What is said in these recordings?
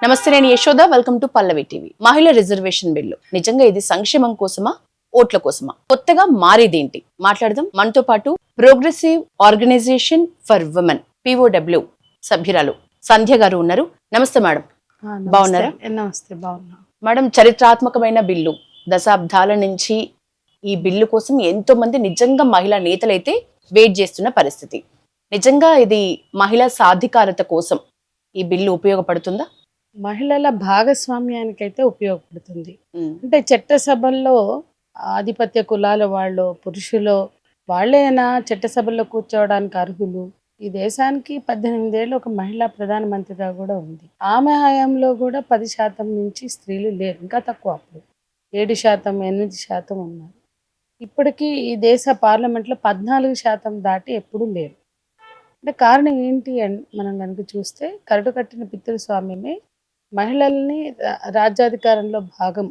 నమస్తే, నేను Yashoda. Welcome to Pallavi TV. మహిళా రిజర్వేషన్ బిల్లు నిజంగా ఇది సంక్షేమం కోసమా, ఓట్ల కోసమా? కొత్తగా మారేదేంటి మాట్లాడదాం. మనతో పాటు progressive organisation for women POW సభ్యురాలు సంధ్య గారు ఉన్నారు. నమస్తే మేడం. బాగున్నారా? నమస్తే, బాగున్నా మేడం. చరిత్రాత్మకమైన బిల్లు, దశాబ్దాల నుంచి ఈ బిల్లు కోసం ఎంతో మంది నిజంగా మహిళా నేతలైతే వెయిట్ చేస్తున్న పరిస్థితి. నిజంగా ఇది మహిళా సాధికారత కోసం ఈ బిల్లు ఉపయోగపడుతుందా? మహిళల భాగస్వామ్యానికైతే ఉపయోగపడుతుంది. అంటే చట్టసభల్లో ఆధిపత్య కులాల వాళ్ళు, పురుషులు వాళ్ళేనా చట్టసభల్లో కూర్చోవడానికి అర్హులు? ఈ దేశానికి 18 ఏళ్ళు ఒక మహిళా ప్రధానమంత్రిగా కూడా ఉంది. ఆమె హయాంలో కూడా 10% నుంచి స్త్రీలు లేరు, ఇంకా తక్కువ. అప్పుడు 7%, 8% ఉన్నారు. ఇప్పటికీ ఈ దేశ పార్లమెంట్లో 14% దాటి ఎప్పుడూ లేరు. అంటే కారణం ఏంటి అని మనం కనుక చూస్తే, కరడు కట్టిన పితృస్వామ్యమే మహిళల్ని రాజ్యాధికారంలో భాగం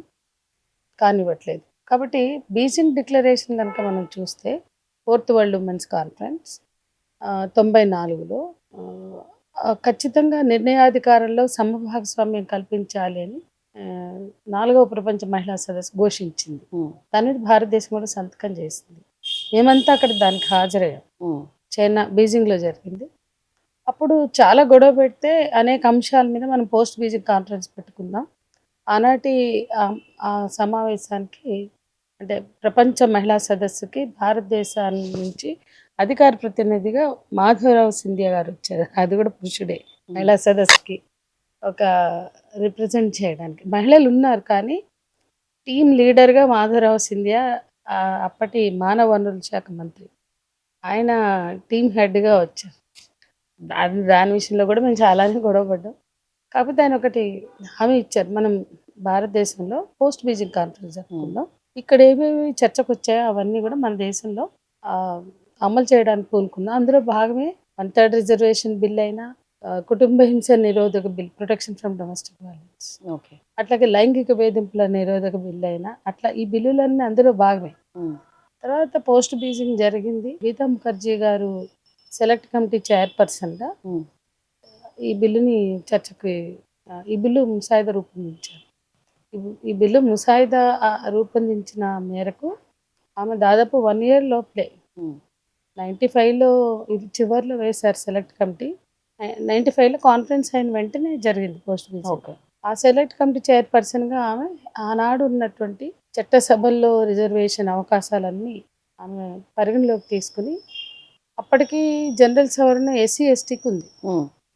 కానివ్వట్లేదు. కాబట్టి బీజింగ్ డిక్లరేషన్ కనుక మనం చూస్తే, 4th వరల్డ్ ఉమెన్స్ కాన్ఫరెన్స్ 94లో ఖచ్చితంగా నిర్ణయాధికారంలో సమభాగస్వామ్యం కల్పించాలి అని 4వ ప్రపంచ మహిళా సదస్సు ఘోషించింది. దాని మీద భారతదేశం కూడా సంతకం చేసింది. మేమంతా అక్కడ దానికి హాజరయ్యాం. చైనా బీజింగ్లో జరిగింది. అప్పుడు చాలా గొడవ పెడితే అనేక అంశాల మీద మనం పోస్ట్ బీజింగ్ కాన్ఫరెన్స్ పెట్టుకుందాం. ఆనాటి ఆ సమావేశానికి, అంటే ప్రపంచ మహిళా సదస్సుకి భారతదేశాన్ని నుంచి అధికార ప్రతినిధిగా మాధవరావు సింధియా గారు వచ్చారు. అది కూడా పురుషుడే. మహిళా సదస్సుకి ఒక రిప్రజెంట్ చేయడానికి మహిళలు ఉన్నారు, కానీ టీం లీడర్గా మాధవరావు సింధియా, అప్పటి మానవ వనరుల శాఖ మంత్రి, ఆయన టీం హెడ్గా వచ్చారు. దాని విషయంలో కూడా మేము చాలానే గొడవ పడ్డాం. కాకపోతే ఆయన ఒకటి హామీ ఇచ్చారు, మనం భారతదేశంలో పోస్ట్ బీజింగ్ కాన్ఫరెన్స్ జరుపుకుందాం, ఇక్కడ ఏమేమి చర్చకు వచ్చాయో అవన్నీ కూడా మన దేశంలో అమలు చేయడానికి పూనుకున్నాం. అందులో భాగమే 1/3 రిజర్వేషన్ బిల్ అయినా, కుటుంబ హింస నిరోధక bill, protection from domestic violence, అట్లాగే లైంగిక వేధింపుల నిరోధక బిల్ అయినా, అట్లా ఈ బిల్లులన్నీ అందులో భాగమే. తర్వాత పోస్ట్ బీజింగ్ జరిగింది. గీతా ముఖర్జీ గారు సెలెక్ట్ కమిటీ చైర్పర్సన్గా ఈ బిల్లుని చర్చకి, ఈ బిల్లు ముసాయిదా రూపొందించారు. ఈ బిల్లు ముసాయిదా రూపొందించిన మేరకు ఆమె దాదాపు 1 year లోపలే, 95లో ఇది చివరిలో వేశారు సెలెక్ట్ కమిటీ. 95లో కాన్ఫరెన్స్ అయిన వెంటనే జరిగింది పోస్ట్ బీజింగ్. ఆ సెలెక్ట్ కమిటీ చైర్పర్సన్గా ఆమె ఆనాడు ఉన్నటువంటి చట్టసభల్లో రిజర్వేషన్ అవకాశాలన్నీ ఆమె పరిగణలోకి తీసుకుని, అప్పటికి జనరల్ సవరణ SC STకి ఉంది.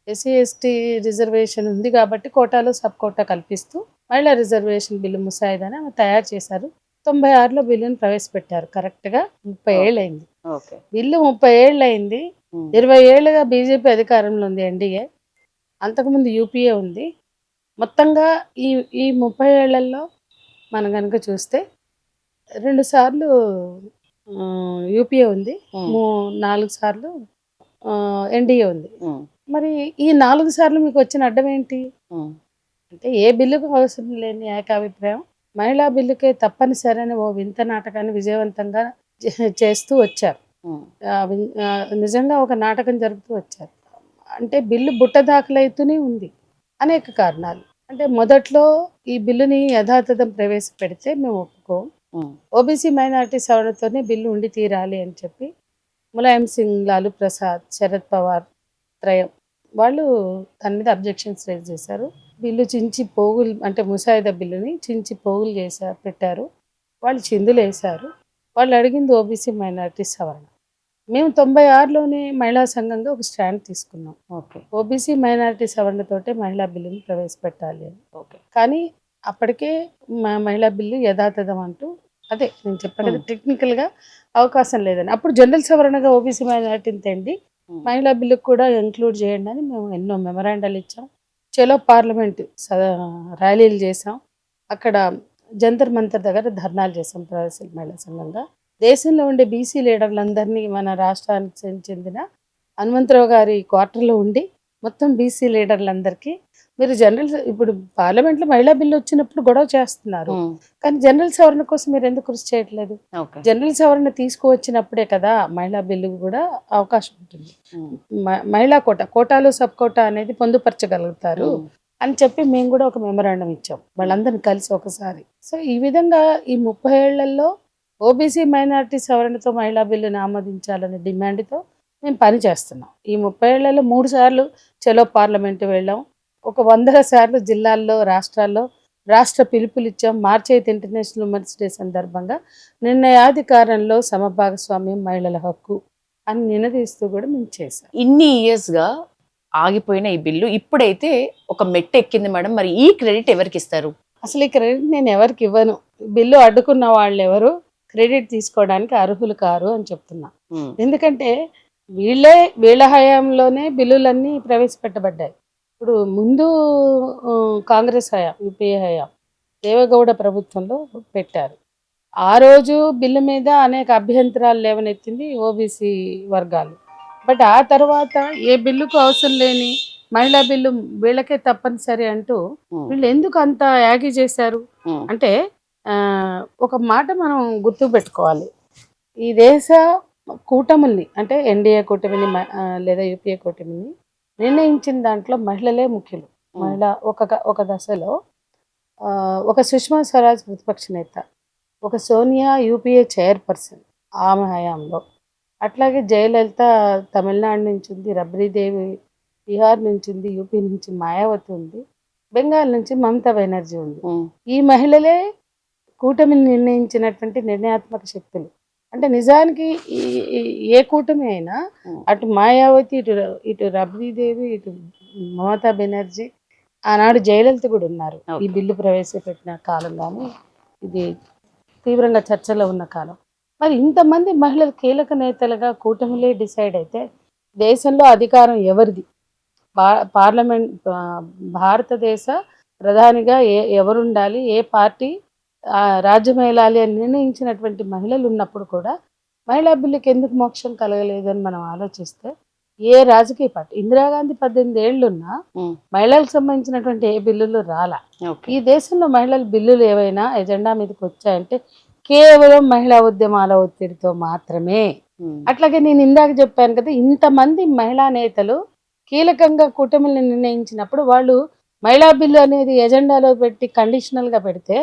SC ST రిజర్వేషన్ ఉంది కాబట్టి కోటాలో సబ్ కోటా కల్పిస్తూ మహిళా రిజర్వేషన్ బిల్లు ముసాయిదాని ఆమె తయారు చేశారు. 96లో బిల్లును ప్రవేశపెట్టారు. కరెక్ట్గా 30 ఏళ్ళు అయింది. బిల్లు 30 ఏళ్ళు అయింది. 20 ఏళ్ళుగా బీజేపీ అధికారంలో ఉంది, NDA. అంతకుముందు UPA ఉంది. మొత్తంగా ఈ 30 ఏళ్లలో మనం కనుక చూస్తే 2 సార్లు UPA ఉంది, 4 సార్లు NDA ఉంది. మరి ఈ 4 సార్లు మీకు వచ్చిన అడ్డం ఏంటి అంటే, ఏ బిల్లుకు అవసరం లేని ఏకాభిప్రాయం మహిళా బిల్లుకే తప్పనిసరి అని ఓ వింత నాటకాన్ని విజయవంతంగా చేస్తూ వచ్చారు. నిజంగా ఒక నాటకం జరుపుతూ వచ్చారు. అంటే బిల్లు బుట్ట దాఖలైతూనే ఉంది. అనేక కారణాలు. అంటే మొదట్లో ఈ బిల్లుని యథాతథం ప్రవేశపెడితే మేము ఒప్పుకోం, OBC మైనారిటీ సవరణతోనే బిల్లు ఉండి తీరాలి అని చెప్పి ములాయం సింగ్, లాలూ ప్రసాద్, శరద్ పవార్ త్రయం వాళ్ళు దాని మీద అబ్జెక్షన్స్ రైజ్ చేశారు. బిల్లు చించి పోగులు, అంటే ముసాయిదా బిల్లుని చించి పోగులు పెట్టారు. వాళ్ళు చిందులు వేశారు. వాళ్ళు అడిగింది OBC మైనారిటీ సవరణ. మేము 96లోనే మహిళా సంఘంగా ఒక స్టాండ్ తీసుకున్నాం. OBC మైనారిటీ సవరణతోటే మహిళా బిల్లుని ప్రవేశపెట్టాలి అని. కానీ అప్పటికే మహిళా బిల్లు యథాతథం అంటూ, అదే నేను చెప్పాను కదా, టెక్నికల్గా అవకాశం లేదని. అప్పుడు జనరల్ సవరణగా OBC మైనారిటీని తెండి మహిళా బిల్లుకు కూడా ఇంక్లూడ్ చేయండి అని మేము ఎన్నో మెమరాండాలు ఇచ్చాం. చలో పార్లమెంట్ ర్యాలీలు చేసాం. అక్కడ జంతర్ మంతర్ దగ్గర ధర్నాలు చేసాం ప్రజాశీల మహిళా సంఘంగా. దేశంలో ఉండే BC లీడర్లందరినీ, మన రాష్ట్రానికి చెందిన హనుమంతరావు గారి క్వార్టర్లో ఉండి మొత్తం BC లీడర్లందరికీ, మీరు ఇప్పుడు పార్లమెంట్లో మహిళా బిల్లు వచ్చినప్పుడు గొడవ చేస్తున్నారు, కానీ జనరల్ సవరణ కోసం మీరు ఎందుకు కృషి చేయట్లేదు? జనరల్ సవరణ తీసుకువచ్చినప్పుడే కదా మహిళా బిల్లు కూడా అవకాశం ఉంటుంది. మహిళా కోటాలో సబ్ కోటా అనేది పొందుపరచగలుగుతారు అని చెప్పి మేము కూడా ఒక మెమరాండం ఇచ్చాం వాళ్ళందరిని కలిసి ఒకసారి. సో ఈ విధంగా ఈ 30 ఏళ్లలో ఓబీసీ మైనారిటీ సవరణతో మహిళా బిల్లుని ఆమోదించాలనే డిమాండ్తో మేము పని చేస్తున్నాం. ఈ 30 ఏళ్లలో 3 సార్లు చలో పార్లమెంటు వెళ్ళాం. ఒక 100 సార్లు జిల్లాల్లో రాష్ట్రాల్లో రాష్ట్ర పిలుపులు ఇచ్చాం. మార్చ్ 8 ఇంటర్నేషనల్ ఉమెన్స్ డే సందర్భంగా నిర్ణయాధికారంలో సమభాగస్వామ్యం మహిళల హక్కు అని నినదీస్తూ కూడా మేము చేశాం. ఇన్ని ఇయర్స్ గా ఆగిపోయిన ఈ బిల్లు ఇప్పుడైతే ఒక మెట్టు ఎక్కింది మేడం. మరి ఈ క్రెడిట్ ఎవరికి ఇస్తారు? అసలు ఈ క్రెడిట్ నేను ఎవరికి ఇవ్వను. బిల్లు అడ్డుకున్న వాళ్ళు ఎవరు క్రెడిట్ తీసుకోవడానికి అర్హులు కారు అని చెప్తున్నా. ఎందుకంటే వీళ్ళ హయాంలోనే బిల్లులన్నీ ప్రవేశపెట్టబడ్డాయి. ఇప్పుడు ముందు కాంగ్రెస్ హయాం, యూపీఏ హయాం, దేవగౌడ ప్రభుత్వంలో పెట్టారు. ఆ రోజు బిల్లు మీద అనేక అభ్యంతరాలు లేవనెత్తింది ఓబీసీ వర్గాలు. బట్ ఆ తర్వాత ఏ బిల్లుకు అవసరం లేని మహిళా బిల్లు వీళ్ళకే తప్పనిసరి అంటూ వీళ్ళు ఎందుకు అంత యాగి చేశారు అంటే ఒక మాట మనం గుర్తు పెట్టుకోవాలి. ఈ దేశ కూటముల్ని అంటే ఎన్డీఏ కూటమిని లేదా యూపీఏ కూటమిని నిర్ణయించిన దాంట్లో మహిళలే ముఖ్యులు. మహిళ ఒక దశలో ఒక సుష్మా స్వరాజ్ ప్రతిపక్ష నేత, ఒక సోనియా యూపీఏ చైర్పర్సన్ ఆమె హయాంలో, అట్లాగే జయలలిత తమిళనాడు నుంచి ఉంది, రబ్రీదేవి బీహార్ నుంచి ఉంది, యూపీ నుంచి మాయావతి ఉంది, బెంగాల్ నుంచి మమతా బెనర్జీ ఉంది. ఈ మహిళలే కూటమిని నిర్ణయించినటువంటి నిర్ణయాత్మక శక్తులు. అంటే నిజానికి ఏ కూటమి అయినా అటు మాయావతి, ఇటు రబ్రీదేవి, ఇటు మమతా బెనర్జీ, ఆనాడు జయలలిత కూడా ఉన్నారు ఈ బిల్లు ప్రవేశపెట్టిన కాలం. కానీ ఇది తీవ్రంగా చర్చలో ఉన్న కాలం. మరి ఇంతమంది మహిళలు కీలక నేతలుగా కూటమిలే డిసైడ్ అయితే దేశంలో అధికారం ఎవరిది? పార్లమెంట్ భారతదేశ ప్రధానిగా ఎవరుండాలి, ఏ పార్టీ రాజ్యం ఏలాలి అని నిర్ణయించినటువంటి మహిళలు ఉన్నప్పుడు కూడా మహిళా బిల్లుకి ఎందుకు మోక్షం కలగలేదని మనం ఆలోచిస్తే ఏ రాజకీయ పార్టీ, ఇందిరాగాంధీ 18 ఏళ్లున్నా మహిళలకు సంబంధించినటువంటి ఏ బిల్లులు రాలా. ఈ దేశంలో మహిళల బిల్లులు ఏవైనా ఎజెండా మీదకి వచ్చాయంటే కేవలం మహిళా ఉద్యమాల ఒత్తిడితో మాత్రమే. అట్లాగే నేను ఇందాక చెప్పాను కదా, ఇంతమంది మహిళా నేతలు కీలకంగా కూటమిని నిర్ణయించినప్పుడు వాళ్ళు మహిళా బిల్లు అనేది ఎజెండాలో పెట్టి కండిషనల్ గా పెడితే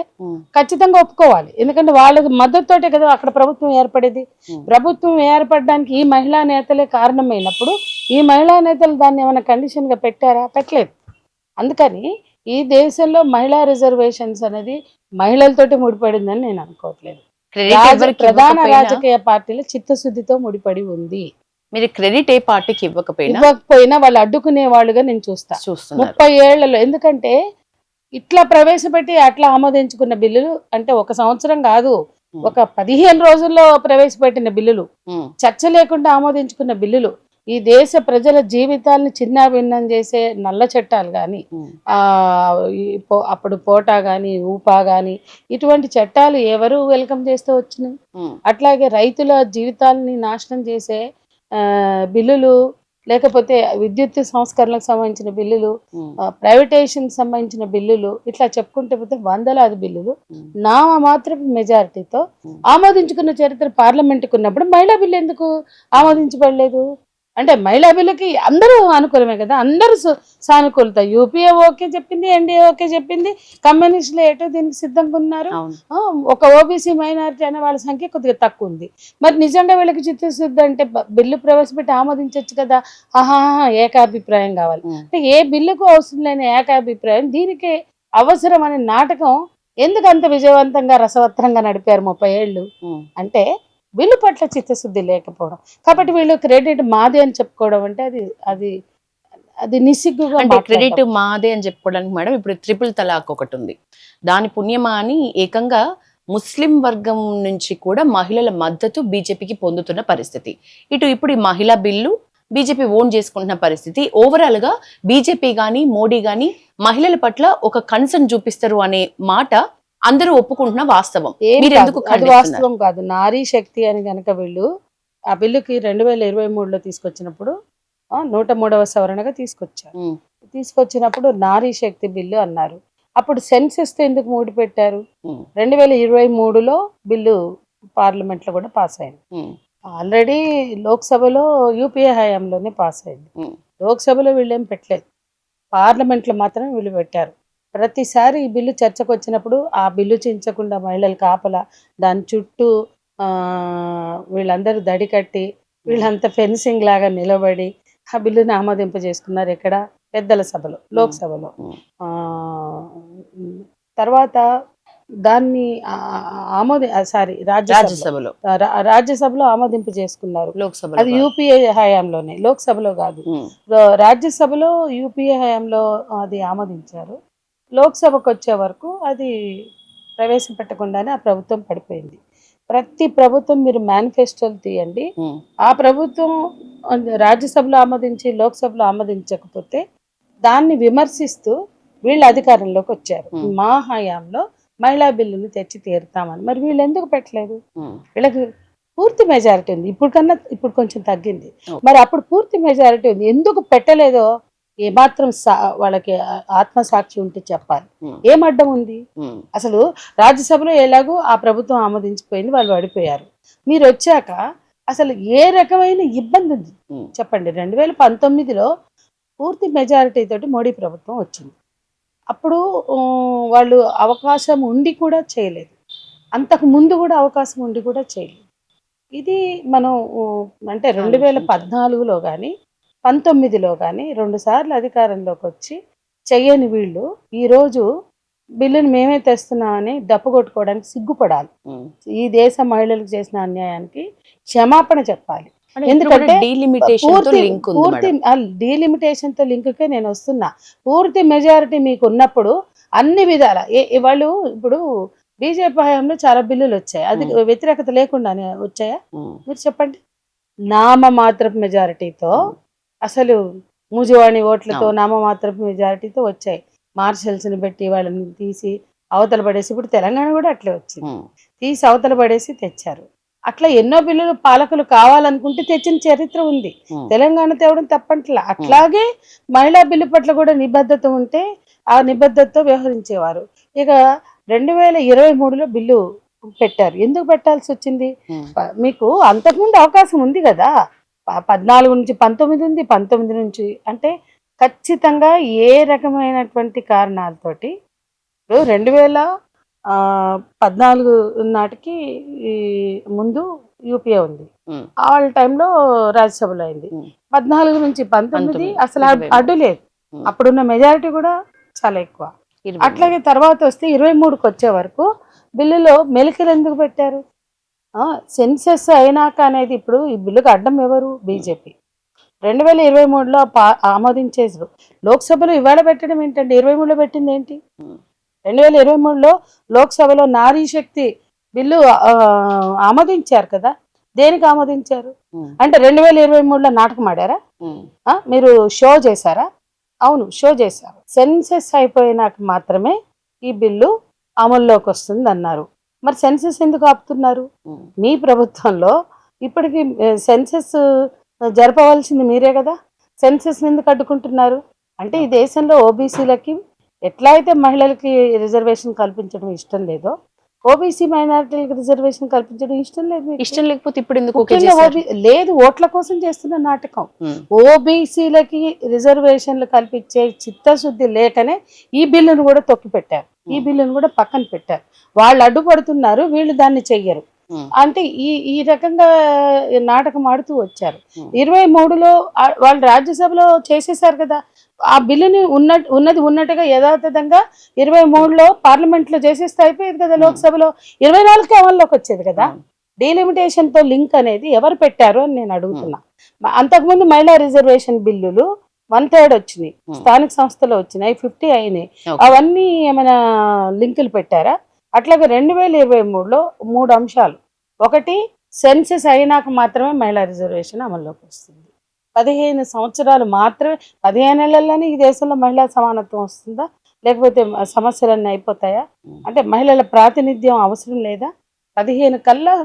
ఖచ్చితంగా ఒప్పుకోవాలి. ఎందుకంటే వాళ్ళకి మద్దతుతోటే కదా అక్కడ ప్రభుత్వం ఏర్పడేది. ప్రభుత్వం ఏర్పడడానికి ఈ మహిళా నేతలే కారణమైనప్పుడు ఈ మహిళా నేతలు దాన్ని ఏమైనా కండిషన్ గా పెట్టారా? పెట్టలేదు. అందుకని ఈ దేశంలో మహిళా రిజర్వేషన్స్ అనేది మహిళలతోటి ముడిపడిందని నేను అనుకోవట్లేదు. ప్రధాన రాజకీయ పార్టీల చిత్తశుద్ధితో ముడిపడి ఉంది. మీరు క్రెడిట్ ఏ పార్టీకి ఇవ్వకపోయినా వాళ్ళు అడ్డుకునే వాళ్ళుగా నేను చూస్తున్నా 30 ఏళ్లలో. ఎందుకంటే ఇట్లా ప్రవేశపెట్టి అట్లా ఆమోదించుకున్న బిల్లులు అంటే 1 సంవత్సరం కాదు, ఒక 15 రోజుల్లో ప్రవేశపెట్టిన బిల్లులు, చర్చ లేకుండా ఆమోదించుకున్న బిల్లులు, ఈ దేశ ప్రజల జీవితాలను చిన్నాభిన్నం చేసే నల్ల చట్టాలు కానీ, అప్పుడు పోటా కానీ, ఊపా కానీ, ఇటువంటి చట్టాలు ఎవరు వెల్కమ్ చేస్తూ వచ్చినాయి. అట్లాగే రైతుల జీవితాలని నాశనం చేసే బిల్లులు, లేకపోతే విద్యుత్ సంస్కరణలకు సంబంధించిన బిల్లులు, ప్రైవేటైజేషన్ సంబంధించిన బిల్లులు, ఇట్లా చెప్పుకుంటే పోతే వందలాది బిల్లులు నామమాత్రపు మెజారిటీతో ఆమోదించుకున్న చరిత్ర పార్లమెంటుకు ఉన్నప్పుడు మహిళా బిల్లు ఎందుకు ఆమోదించబడలేదు? అంటే మహిళా బిల్లుకి అందరూ అనుకూలమే కదా, అందరూ సానుకూలత. యూపీఏ ఓకే చెప్పింది, ఎన్డీఏ ఓకే చెప్పింది, కమ్యూనిస్టులు ఏటో దీనికి సిద్ధంగా ఉన్నారు. ఒక ఓబీసీ మైనారిటీ అనే వాళ్ళ సంఖ్య కొద్దిగా తక్కువ ఉంది. మరి నిజంగా వీళ్ళకి చిత్తశుద్ధి అంటే బిల్లు ప్రవేశపెట్టి ఆమోదించవచ్చు కదా. ఏకాభిప్రాయం కావాలి అంటే ఏ బిల్లుకు అవసరం లేని ఏకాభిప్రాయం దీనికి అవసరం అనే నాటకం ఎందుకు అంత విజయవంతంగా రసవత్రంగా నడిపారు 30 ఏళ్ళు అంటే బిల్లు పట్ల చిత్తశుద్ధి లేకపోవడం. కాబట్టి వీళ్ళు క్రెడిట్ మాదే అని చెప్పుకోవడం అంటే అది అది నిస్సిగ్గుగా. అంటే క్రెడిట్ మాదే అని చెప్పుకోవడానికి మేడం ఇప్పుడు 3 తలాక్ ఒకటి ఉంది, దాని పుణ్యమా అని ఏకంగా ముస్లిం వర్గం నుంచి కూడా మహిళల మద్దతు బీజేపీకి పొందుతున్న పరిస్థితి. ఇప్పుడు ఈ మహిళా బిల్లు బీజేపీ ఓన్ చేసుకుంటున్న పరిస్థితి. ఓవరాల్ గా బీజేపీ గాని మోడీ గాని మహిళల పట్ల ఒక కన్సర్న్ చూపిస్తారు అనే మాట అందరూ ఒప్పుకుంటున్న వాస్తవం. అది వాస్తవం కాదు. నారీ శక్తి అని కనుక వీళ్ళు ఆ బిల్లుకి 2023లో తీసుకొచ్చినప్పుడు 103వ సవరణగా తీసుకొచ్చినప్పుడు నారీ శక్తి బిల్లు అన్నారు. అప్పుడు సెన్సెస్ తో ఎందుకు ముడి పెట్టారు? 2023లో బిల్లు పార్లమెంట్ లో కూడా పాస్ అయింది. ఆల్రెడీ లోక్సభలో యూపీఏ హయాంలోనే పాస్ అయింది. లోక్సభలో వీళ్ళేం పెట్టలేదు. పార్లమెంట్లో మాత్రమే వీళ్ళు పెట్టారు. ప్రతిసారి ఈ బిల్లు చర్చకు వచ్చినప్పుడు ఆ బిల్లు చించకుండా మహిళలు కాపలా దాని చుట్టూ వీళ్ళందరూ దడి కట్టి వీళ్ళంతా ఫెన్సింగ్ లాగా నిలబడి ఆ బిల్లుని ఆమోదింప చేసుకున్నారు. ఎక్కడ? పెద్దల సభలో, లోక్సభలో. తర్వాత దాన్ని రాజ్యసభలో రాజ్యసభలో ఆమోదింపు చేసుకున్నారు. అది యూపీఏ హయాంలోనే, లోక్సభలో కాదు. రాజ్యసభలో యూపీఏ హయాంలో అది ఆమోదించారు. లోక్సభకు వచ్చే వరకు అది ప్రవేశపెట్టకుండానే ఆ ప్రభుత్వం పడిపోయింది. ప్రతి ప్రభుత్వం మీరు మేనిఫెస్టోలు తీయండి, ఆ ప్రభుత్వం రాజ్యసభలో ఆమోదించి లోక్సభలో ఆమోదించకపోతే దాన్ని విమర్శిస్తూ వీళ్ళు అధికారంలోకి వచ్చారు. మా హయాంలో మహిళా బిల్లులు తెచ్చి తీరుతామని. మరి వీళ్ళు ఎందుకు పెట్టలేదు? వీళ్ళకి పూర్తి మెజారిటీ ఉంది. ఇప్పుడు కొంచెం తగ్గింది. మరి అప్పుడు పూర్తి మెజారిటీ ఉంది, ఎందుకు పెట్టలేదో ఏమాత్రం వాళ్ళకి ఆత్మసాక్షి ఉంటే చెప్పాలి. ఏం అడ్డం ఉంది? అసలు రాజ్యసభలో ఎలాగో ఆ ప్రభుత్వం ఆమోదించిపోయింది, వాళ్ళు పడిపోయారు. మీరు వచ్చాక అసలు ఏ రకమైన ఇబ్బంది ఉంది చెప్పండి? 2019లో పూర్తి మెజారిటీ తోటి మోడీ ప్రభుత్వం వచ్చింది. అప్పుడు వాళ్ళు అవకాశం ఉండి కూడా చేయలేదు, అంతకు ముందు కూడా అవకాశం ఉండి కూడా చేయలేదు. ఇది మనం అంటే 2014లో కానీ 19లో కానీ 2 సార్లు అధికారంలోకి వచ్చి చెయ్యని వీళ్ళు ఈరోజు బిల్లును మేమే తెస్తున్నామని డప్పు కొట్టుకోవడానికి సిగ్గుపడాలి. ఈ దేశ మహిళలకు చేసిన అన్యాయానికి క్షమాపణ చెప్పాలి. ఎందుకంటే డీలిమిటేషన్ తో లింక్కే నేను వస్తున్నా. పూర్తి మెజారిటీ మీకు ఉన్నప్పుడు అన్ని విధాల వాళ్ళు ఇప్పుడు బీజేపీ హయాంలో చాలా బిల్లులు వచ్చాయి, అది వ్యతిరేకత లేకుండానే వచ్చాయా? మీరు చెప్పండి. నామమాత్రపు మెజారిటీతో, అసలు మూజువాణి ఓట్లతో నామమాత్రపు మెజారిటీతో వచ్చాయి. మార్షల్స్ని పెట్టి వాళ్ళని తీసి అవతల పడేసి, ఇప్పుడు తెలంగాణ కూడా అట్లే వచ్చింది, తీసి అవతల పడేసి తెచ్చారు. అట్లా ఎన్నో బిల్లులు పాలకులు కావాలనుకుంటే తెచ్చిన చరిత్ర ఉంది. తెలంగాణ తేవడం తప్పట్లా. అట్లాగే మహిళా బిల్లు పట్ల కూడా నిబద్ధత ఉంటే ఆ నిబద్ధతతో వ్యవహరించేవారు. ఇక 2023లో బిల్లు పెట్టారు. ఎందుకు పెట్టాల్సి వచ్చింది? మీకు అంతకుముందు అవకాశం ఉంది కదా, 14 నుంచి 19 ఉంది, 19 నుంచి అంటే ఖచ్చితంగా ఏ రకమైనటువంటి కారణాలతోటి 2014 నాటికి ముందు యూపీఏ ఉంది, వాళ్ళ టైంలో రాజ్యసభలో అయింది. 14 నుంచి 19 అసలు అడ్డు లేదు, అప్పుడున్న మెజారిటీ కూడా చాలా ఎక్కువ. అట్లాగే తర్వాత వస్తే 23కి వచ్చే వరకు బిల్లులో మెలికలు ఎందుకు పెట్టారు? సెన్సెస్ అయినాక అనేది. ఇప్పుడు ఈ బిల్లుకి అడ్డం ఎవరు? బీజేపీ. 2023లో ఆమోదించేసారు. లోక్సభలో ఇవాళ పెట్టడం ఏంటంటే 23లో పెట్టింది ఏంటి? 2023లో లోక్సభలో నారీ శక్తి బిల్లు ఆమోదించారు కదా. దేనికి ఆమోదించారు అంటే 2023లో నాటకం ఆడారా? మీరు షో చేశారా? అవును, షో చేశారు. సెన్సెస్ అయిపోయినాక మాత్రమే ఈ బిల్లు అమల్లోకి వస్తుంది అన్నారు. మరి సెన్సెస్ ఎందుకు ఆపుతున్నారు? మీ ప్రభుత్వంలో ఇప్పటికి సెన్సెస్ జరపవలసింది మీరే కదా, సెన్సెస్ ఎందుకు అడ్డుకుంటున్నారు? అంటే ఈ దేశంలో ఓబీసీలకి ఎట్లా అయితే మహిళలకి రిజర్వేషన్ కల్పించడం ఇష్టం లేదో, ఓబీసీ మైనారిటీలకు రిజర్వేషన్ కల్పించడం ఇష్టం లేదు. ఇష్టం లేకపోతే ఇప్పుడు ఎందుకు లేదు? ఓట్ల కోసం చేస్తున్న నాటకం. ఓబీసీలకి రిజర్వేషన్లు కల్పించే చిత్తశుద్ధి లేకనే ఈ బిల్లును కూడా తొక్కి పెట్టారు, ఈ బిల్లును కూడా పక్కన పెట్టారు. వాళ్ళు అడ్డుపడుతున్నారు, వీళ్ళు దాన్ని చెయ్యరు. అంటే ఈ రకంగా నాటకం ఆడుతూ వచ్చారు. 23లో వాళ్ళు రాజ్యసభలో చేసేసారు కదా, ఆ బిల్లుని ఉన్నది ఉన్నట్టుగా యథాతథంగా 23లో పార్లమెంట్ లో చేసేస్తే అయిపోయేది కదా. లోక్సభలో 24కి అమల్లోకి వచ్చేది కదా. డీలిమిటేషన్ తో లింక్ అనేది ఎవరు పెట్టారు అని నేను అడుగుతున్నా. అంతకుముందు మహిళా రిజర్వేషన్ బిల్లులు 1/3 వచ్చినాయి, స్థానిక సంస్థలో వచ్చినాయి, 50 అయినాయి. అవన్నీ ఏమైనా లింకులు పెట్టారా? అట్లాగే 2023లో 3 అంశాలు. ఒకటి, సెన్సెస్ అయినాక మాత్రమే మహిళా రిజర్వేషన్ అమల్లోకి వస్తుంది. 15 సంవత్సరాలు మాత్రమే, 15 ఏళ్లలోనే ఈ దేశంలో మహిళా సమానత్వం వస్తుందా? లేకపోతే సమస్యలన్నీ అయిపోతాయా? అంటే మహిళల ప్రాతినిధ్యం అవసరం లేదా? 15 కల్లా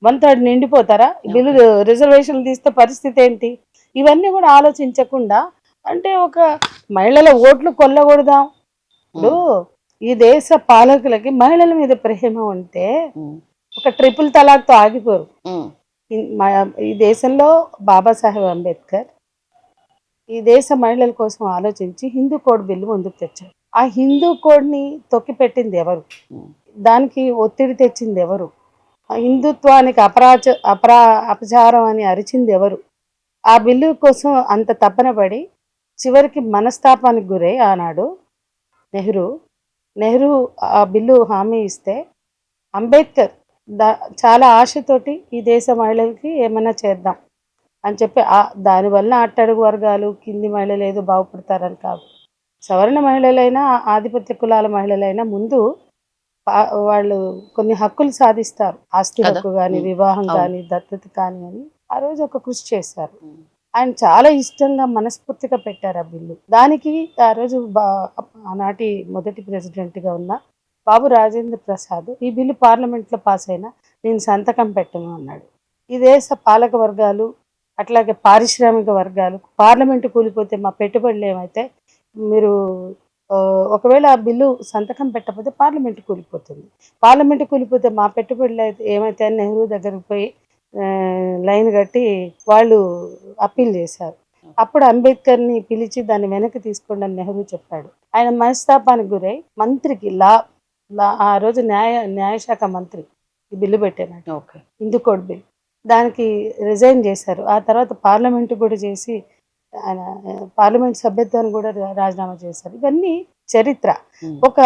1/3 నిండిపోతారా? బిల్లు రిజర్వేషన్లు తీస్తే పరిస్థితి ఏంటి? ఇవన్నీ కూడా ఆలోచించకుండా అంటే ఒక మహిళల ఓట్లు కొల్లగొడదాం. ఇప్పుడు ఈ దేశ పాలకులకి మహిళల మీద ప్రేమ ఉంటే ఒక ట్రిపుల్ తలాక్తో ఆగిపోరు. ఈ దేశంలో బాబాసాహెబ్ అంబేద్కర్ ఈ దేశ మహిళల కోసం ఆలోచించి హిందూ కోడ్ బిల్లు ముందుకు తెచ్చారు. ఆ హిందూ కోడ్ని తొక్కిపెట్టింది ఎవరు? దానికి ఒత్తిడి తెచ్చింది ఎవరు? ఆ హిందుత్వానికి అపచారం అని అరిచింది ఎవరు? ఆ బిల్లు కోసం అంత తపన పడి చివరికి మనస్తాపానికి గురై ఆనాడు నెహ్రూ ఆ బిల్లు హామీ ఇస్తే అంబేద్కర్ చాలా ఆశతోటి ఈ దేశ మహిళలకి ఏమైనా చేద్దాం అని చెప్పి దానివల్ల అట్టడుగు వర్గాలు కింది మహిళలు ఏదో బాగుపడతారని కాదు. సవర్ణ మహిళలైనా ఆధిపత్య కులాల మహిళలైనా ముందు వాళ్ళు కొన్ని హక్కులు సాధిస్తారు. ఆస్తి హక్కు కానీ, వివాహం కానీ, దత్తత కానీ అని ఆ రోజు ఒక కృషి చేశారు. ఆయన చాలా ఇష్టంగా మనస్ఫూర్తిగా పెట్టారు ఆ బిల్లు. దానికి ఆ రోజు ఆనాటి మొదటి ప్రెసిడెంట్గా ఉన్న బాబు రాజేంద్ర ప్రసాద్ ఈ బిల్లు పార్లమెంట్లో పాస్ అయినా నేను సంతకం పెట్టను అన్నాడు. ఈ దేశ పాలక వర్గాలు అట్లాగే పారిశ్రామిక వర్గాలు పార్లమెంటు కూలిపోతే మా పెట్టుబడులు ఏమైతే మీరు ఒకవేళ ఆ బిల్లు సంతకం పెట్టకపోతే పార్లమెంటు కూలిపోతుంది, పార్లమెంటు కూలిపోతే మా పెట్టుబడులు అయితే ఏమైతే అని నెహ్రూ దగ్గరికి పోయి లైన్ కట్టి వాళ్ళు అప్పీల్ చేశారు. అప్పుడు అంబేద్కర్ని పిలిచి దాన్ని వెనక్కి తీసుకోండి అని నెహ్రూ చెప్పాడు. ఆయన మనస్తాపానికి గురై మంత్రికి ఆ రోజు న్యాయశాఖ మంత్రి ఈ బిల్లు పెట్టాడు, హిందూ కోడ్ బిల్. దానికి రిజైన్ చేశారు. ఆ తర్వాత పార్లమెంటు కూడా చేసి ఆయన పార్లమెంట్ సభ్యత్వాన్ని కూడా రాజీనామా చేశారు. ఇవన్నీ చరిత్ర. ఒక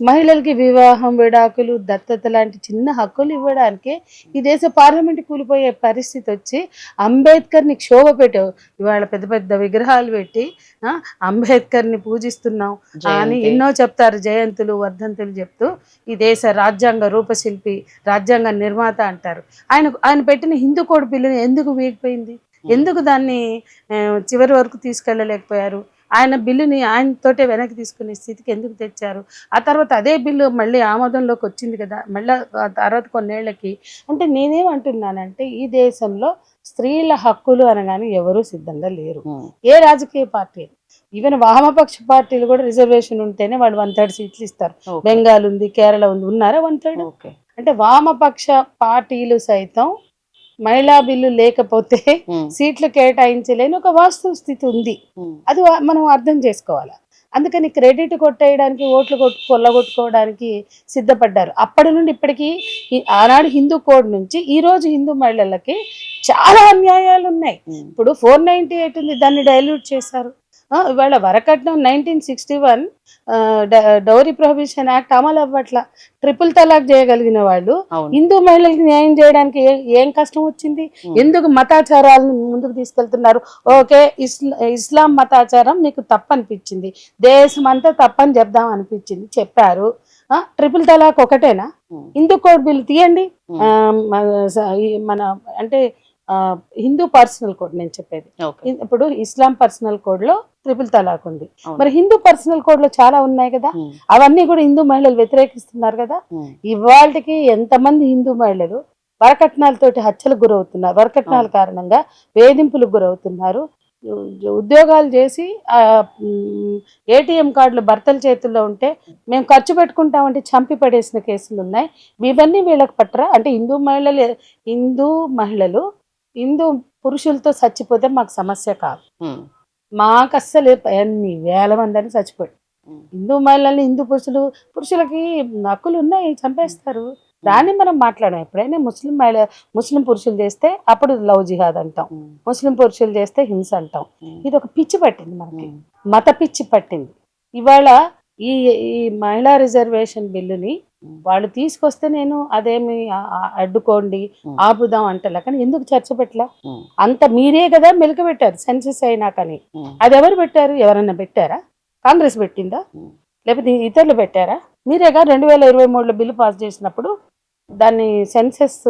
మహిళలకి వివాహం, విడాకులు, దత్తత లాంటి చిన్న హక్కులు ఇవ్వడానికి ఈ దేశ పార్లమెంట్ కూలిపోయే పరిస్థితి వచ్చి అంబేద్కర్ని క్షోభ పెట్టావు. ఇవాళ పెద్ద పెద్ద విగ్రహాలు పెట్టి అంబేద్కర్ని పూజిస్తున్నాం అని ఎన్నో చెప్తారు, జయంతులు వర్ధంతులు చెప్తూ ఈ దేశ రాజ్యాంగ రూపశిల్పి, రాజ్యాంగ నిర్మాత అంటారు. ఆయన పెట్టిన హిందూ కోడ్ బిల్లుని ఎందుకు వీగిపోయింది? ఎందుకు దాన్ని చివరి వరకు తీసుకెళ్ళలేకపోయారు? ఆయన బిల్లుని ఆయనతోటే వెనక్కి తీసుకునే స్థితికి ఎందుకు తెచ్చారు? ఆ తర్వాత అదే బిల్లు మళ్ళీ ఆమోదంలోకి వచ్చింది కదా, మళ్ళీ ఆ తర్వాత కొన్నేళ్లకి. అంటే నేనేమంటున్నానంటే ఈ దేశంలో స్త్రీల హక్కులు అనగానే ఎవరూ సిద్ధంగా లేరు. ఏ రాజకీయ పార్టీ, ఈవెన్ వామపక్ష పార్టీలు కూడా రిజర్వేషన్ ఉంటేనే వాళ్ళు 1/3 సీట్లు ఇస్తారు. బెంగాల్ ఉంది, కేరళ ఉంది, ఉన్నారా 1/3? అంటే వామపక్ష పార్టీలు సైతం మహిళా బిల్లు లేకపోతే సీట్లు కేటాయించలేని ఒక వాస్తవ స్థితి ఉంది. అది మనం అర్థం చేసుకోవాలి. అందుకని క్రెడిట్ కొట్టేయడానికి, ఓట్లు కొల్లగొట్టుకోవడానికి సిద్ధపడ్డారు. అప్పటి నుండి ఇప్పటికీ ఆనాడు హిందూ కోడ్ నుంచి ఈ రోజు హిందూ మహిళలకి చాలా అన్యాయాలు ఉన్నాయి. ఇప్పుడు 498 ఉంది, దాన్ని డైల్యూట్ చేశారు. ఇవాళ వరకట్నం 1961 డౌరీ ప్రొహిబిషన్ యాక్ట్ అమలు అవ్వట్ల. ట్రిపుల్ తలాక్ చేయగలిగిన వాళ్ళు హిందూ మహిళలకు న్యాయం చేయడానికి ఏం కష్టం వచ్చింది? ఎందుకు మతాచారాలను ముందుకు తీసుకెళ్తున్నారు? ఓకే, ఇస్లాం మతాచారం మీకు తప్పనిపించింది, దేశం అంతా తప్పని చెప్దాం అనిపించింది, చెప్పారు. ట్రిపుల్ తలాక్ ఒకటేనా? హిందూ కోడ్ బిల్లు తీయండి. మన అంటే హిందూ పర్సనల్ కోడ్ నేను చెప్పేది. ఇప్పుడు ఇస్లాం పర్సనల్ కోడ్ లో ట్రిపుల్ తలాక్ ఉంది, మరి హిందూ పర్సనల్ కోడ్ లో చాలా ఉన్నాయి కదా, అవన్నీ కూడా హిందూ మహిళలు వ్యతిరేకిస్తున్నారు కదా. ఇవాళకి ఎంతమంది హిందూ మహిళలు వరకట్నాలతోటి హత్యలకు గురవుతున్నారు, వరకట్నాల కారణంగా వేధింపులకు గురవుతున్నారు, ఉద్యోగాలు చేసి ఏటీఎం కార్డులు భర్తల చేతుల్లో ఉంటే మేము ఖర్చు పెట్టుకుంటామంటే చంపి పడేసిన కేసులు ఉన్నాయి. ఇవన్నీ వీళ్ళకి పట్టరా? అంటే హిందూ పురుషులతో చచ్చిపోతే మాకు సమస్య కాదు, మాకు అస్సలు ఎన్ని వేల మంది అని చచ్చిపోయాడు. హిందూ మహిళల్ని హిందూ పురుషులకి హక్కులు ఉన్నాయి, చంపేస్తారు. దాన్ని మనం మాట్లాడాం. ఎప్పుడైనా ముస్లిం పురుషులు చేస్తే అప్పుడు లవ్ జిహాద్ అంటాం, ముస్లిం పురుషులు చేస్తే హింస అంటాం. ఇది ఒక పిచ్చి పట్టింది మనకి, మత పిచ్చి పట్టింది. ఇవాళ ఈ మహిళా రిజర్వేషన్ బిల్లుని వాళ్ళు తీసుకొస్తే నేను అదేమి అడ్డుకోండి ఆపుదాం అంటలా, కానీ ఎందుకు చర్చ పెట్టలా? అంత మీరే కదా మెలుక పెట్టారు సెన్సెస్ అయినా. కానీ అది ఎవరు పెట్టారు? ఎవరన్నా పెట్టారా? కాంగ్రెస్ పెట్టిందా? లేకపోతే ఇతరులు పెట్టారా? మీరేగా 2023లో బిల్లు పాస్ చేసినప్పుడు దాన్ని సెన్సెస్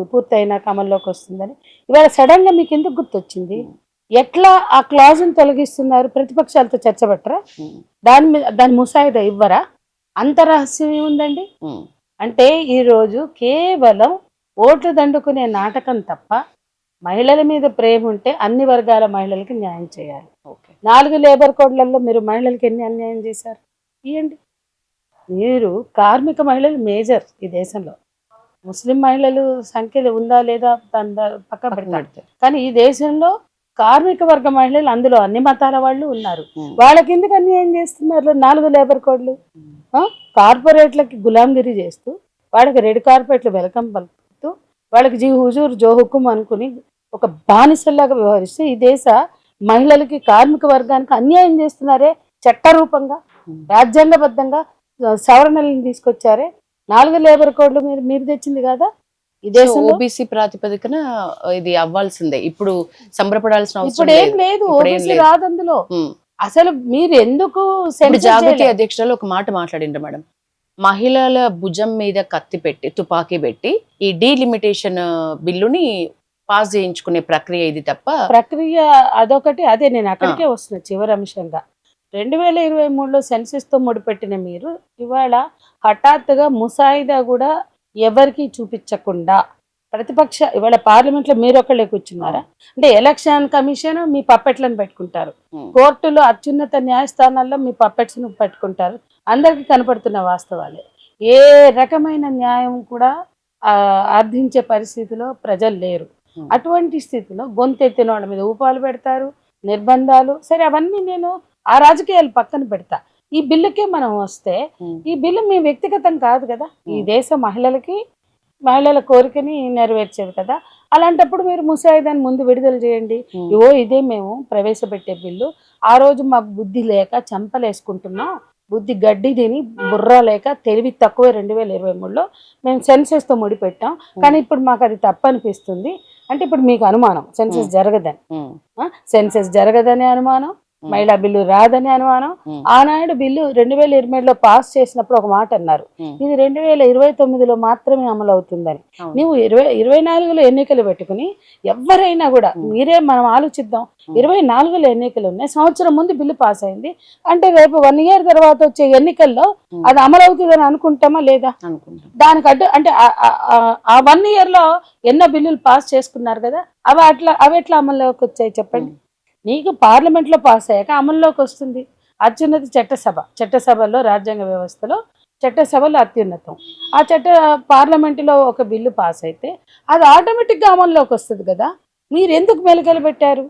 పూర్తయినాక అమల్లోకి వస్తుందని. ఇవాళ సడన్ గా మీకు ఎందుకు గుర్తొచ్చింది? ఎట్లా ఆ క్లాజును తొలగిస్తున్నారు? ప్రతిపక్షాలతో చర్చ పెట్టరా? దాని ముసాయిదా ఇవ్వరా? అంత రహస్యం ఏముందండి? అంటే ఈరోజు కేవలం ఓట్లు దండుకునే నాటకం తప్ప మహిళల మీద ప్రేమ ఉంటే అన్ని వర్గాల మహిళలకి న్యాయం చేయాలి. 4 లేబర్ కోడ్లలో మీరు మహిళలకి ఎన్ని అన్యాయం చేశారు? ఇవ్వండి. మీరు కార్మిక మహిళలు మేజర్ ఈ దేశంలో. ముస్లిం మహిళలు సంఖ్యలు ఉందా లేదా దాని పక్క పెడతారు, కానీ ఈ దేశంలో కార్మిక వర్గ మహిళలు అందులో అన్ని మతాల వాళ్ళు ఉన్నారు. వాళ్ళకి ఎందుకు అన్యాయం చేస్తున్నారు? 4 లేబర్ కోడ్లు కార్పొరేట్లకి గులాంగిరి చేస్తూ, వాళ్ళకి రెడ్ కార్పెట్లు వెల్కమ్ పలుకుతూ, వాళ్ళకి జీ హుజూర్ జో హుకుం అనుకుని ఒక బానిసల్లాగా వ్యవహరిస్తూ ఈ దేశ మహిళలకి కార్మిక వర్గానికి అన్యాయం చేస్తున్నారే. చట్టరూపంగా రాజ్యాంగబద్ధంగా సవరణలను తీసుకొచ్చారే. 4 లేబర్ కోడ్లు మీరు తెచ్చింది కదా ఈ దేశంలో. ఓబీసీ ప్రాతిపదికన ఇది అవ్వాల్సిందే. ఇప్పుడు సంబరపడాల్సిన ఇప్పుడు ఏం లేదు, ఓబీసీ రాదు అందులో. అసలు మీరు ఎందుకు జాగృతి అధ్యక్షురాలు ఒక మాట మాట్లాడిండ్రు మేడం, మహిళల భుజం మీద కత్తి పెట్టి తుపాకీ పెట్టి ఈ డీలిమిటేషన్ బిల్లుని పాస్ చేయించుకునే ప్రక్రియ ఇది తప్ప ప్రక్రియ అదొకటి. అదే నేను అక్కడికే వస్తున్నా చివరి అంశంగా. 2023లో సెన్సెస్ తో ముడిపెట్టిన మీరు ఇవాళ హఠాత్తుగా ముసాయిదా కూడా ఎవరికి చూపించకుండా ప్రతిపక్ష ఇవాళ పార్లమెంట్ లో మీరు ఒకళ్ళే కూర్చున్నారా? అంటే ఎలక్షన్ కమిషన్ మీ పప్పెట్లను పెట్టుకుంటారు, కోర్టులో అత్యున్నత న్యాయస్థానాల్లో మీ పప్పెట్స్ ను పెట్టుకుంటారు. అందరికి కనపడుతున్న వాస్తవాలే. ఏ రకమైన న్యాయం కూడా అర్థించే పరిస్థితిలో ప్రజలు లేరు. అటువంటి స్థితిలో గొంతెత్తిన వాళ్ళ మీద ఊపాలు పెడతారు, నిర్బంధాలు. సరే, అవన్నీ నేను ఆ రాజకీయాలు పక్కన పెడతా. ఈ బిల్లుకే మనం వస్తే, ఈ బిల్లు మీ వ్యక్తిగతం కాదు కదా, ఈ దేశ మహిళల కోరికని నెరవేర్చేది కదా. అలాంటప్పుడు మీరు ముసాయిదాన్ని ముందు విడుదల చేయండి. ఇదే మేము ప్రవేశపెట్టే బిల్లు, ఆ రోజు మాకు బుద్ధి లేక చంపలేసుకుంటున్నాం, బుద్ధి గడ్డి తిని బుర్ర లేక తెలివి తక్కువ 2023లో మేము సెన్సెస్ తో ముడిపెట్టాం, కానీ ఇప్పుడు మాకు అది తప్పనిపిస్తుంది. అంటే ఇప్పుడు మీకు అనుమానం సెన్సెస్ జరగదని అనుమానం, మహిళా బిల్లు రాదని అనుమానం. ఆనాడు బిల్లు 2028లో పాస్ చేసినప్పుడు ఒక మాట అన్నారు, ఇది 2029లో మాత్రమే అమలు అవుతుందని. నువ్వు 24లో ఎన్నికలు పెట్టుకుని ఎవరైనా కూడా మనం ఆలోచిద్దాం, 24లో ఎన్నికలు ఉన్నాయి, సంవత్సరం ముందు బిల్లు పాస్ అయింది అంటే రేపు 1 year తర్వాత వచ్చే ఎన్నికల్లో అది అమలు అవుతుందని అనుకుంటామా లేదా? దానికి అంటే ఆ 1 yearలో ఎన్నో బిల్లులు పాస్ చేసుకున్నారు కదా, అవి ఎట్లా అమల్లోకి వచ్చాయి చెప్పండి? నీకు పార్లమెంట్ లో పాస్ అయ్యాక అమల్లోకి వస్తుంది. అత్యున్నత చట్టసభలో రాజ్యాంగ వ్యవస్థలో చట్టసభలో అత్యున్నతం. ఆ పార్లమెంటులో ఒక బిల్లు పాస్ అయితే అది ఆటోమేటిక్ గా అమల్లోకి వస్తుంది కదా. మీరు ఎందుకు మెలకలు పెట్టారు?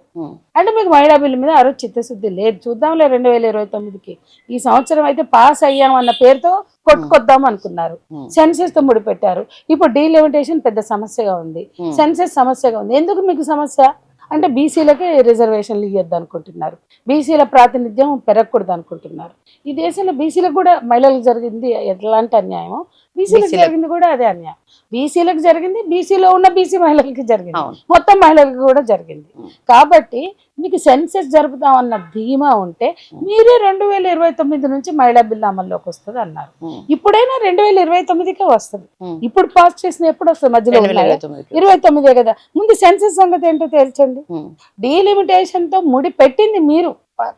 అంటే మీకు మహిళా బిల్లు మీద ఆ రోజు చిత్తశుద్ధి లేదు. చూద్దాంలే 2029కి, ఈ సంవత్సరం అయితే పాస్ అయ్యాం అన్న పేరుతో కొట్టుకొద్దాం అనుకున్నారు, సెన్సెస్ తో ముడిపెట్టారు. ఇప్పుడు డీలిమిటేషన్ పెద్ద సమస్యగా ఉంది, సెన్సెస్ సమస్యగా ఉంది. ఎందుకు మీకు సమస్య అంటే బీసీలకే రిజర్వేషన్లు ఇవ్వద్దు అనుకుంటున్నారు, బీసీల ప్రాతినిధ్యం పెరగకూడదు అనుకుంటున్నారు. ఈ దేశంలో బీసీలకు కూడా మహిళలకు జరిగింది ఎట్లాంటి అన్యాయమో బీసీలకు జరిగింది కూడా అదే అన్యాయం. బీసీలకు జరిగింది, బీసీలో ఉన్న బీసీ మహిళలకి జరిగింది, మొత్తం మహిళలకు కూడా జరిగింది. కాబట్టి మీకు సెన్సెస్ జరుపుతామన్న ధీమా ఉంటే మీరే 2029 నుంచి మహిళా బిల్లు అమల్లోకి వస్తుంది అన్నారు. ఇప్పుడైనా 2029కే వస్తుంది. ఇప్పుడు పాస్ చేసిన ఎప్పుడు వస్తుంది? మధ్యలో 29 కదా. ముందు సెన్సెస్ సంగతి ఏంటో తేల్చండి. డీలిమిటేషన్ తో ముడి పెట్టింది మీరు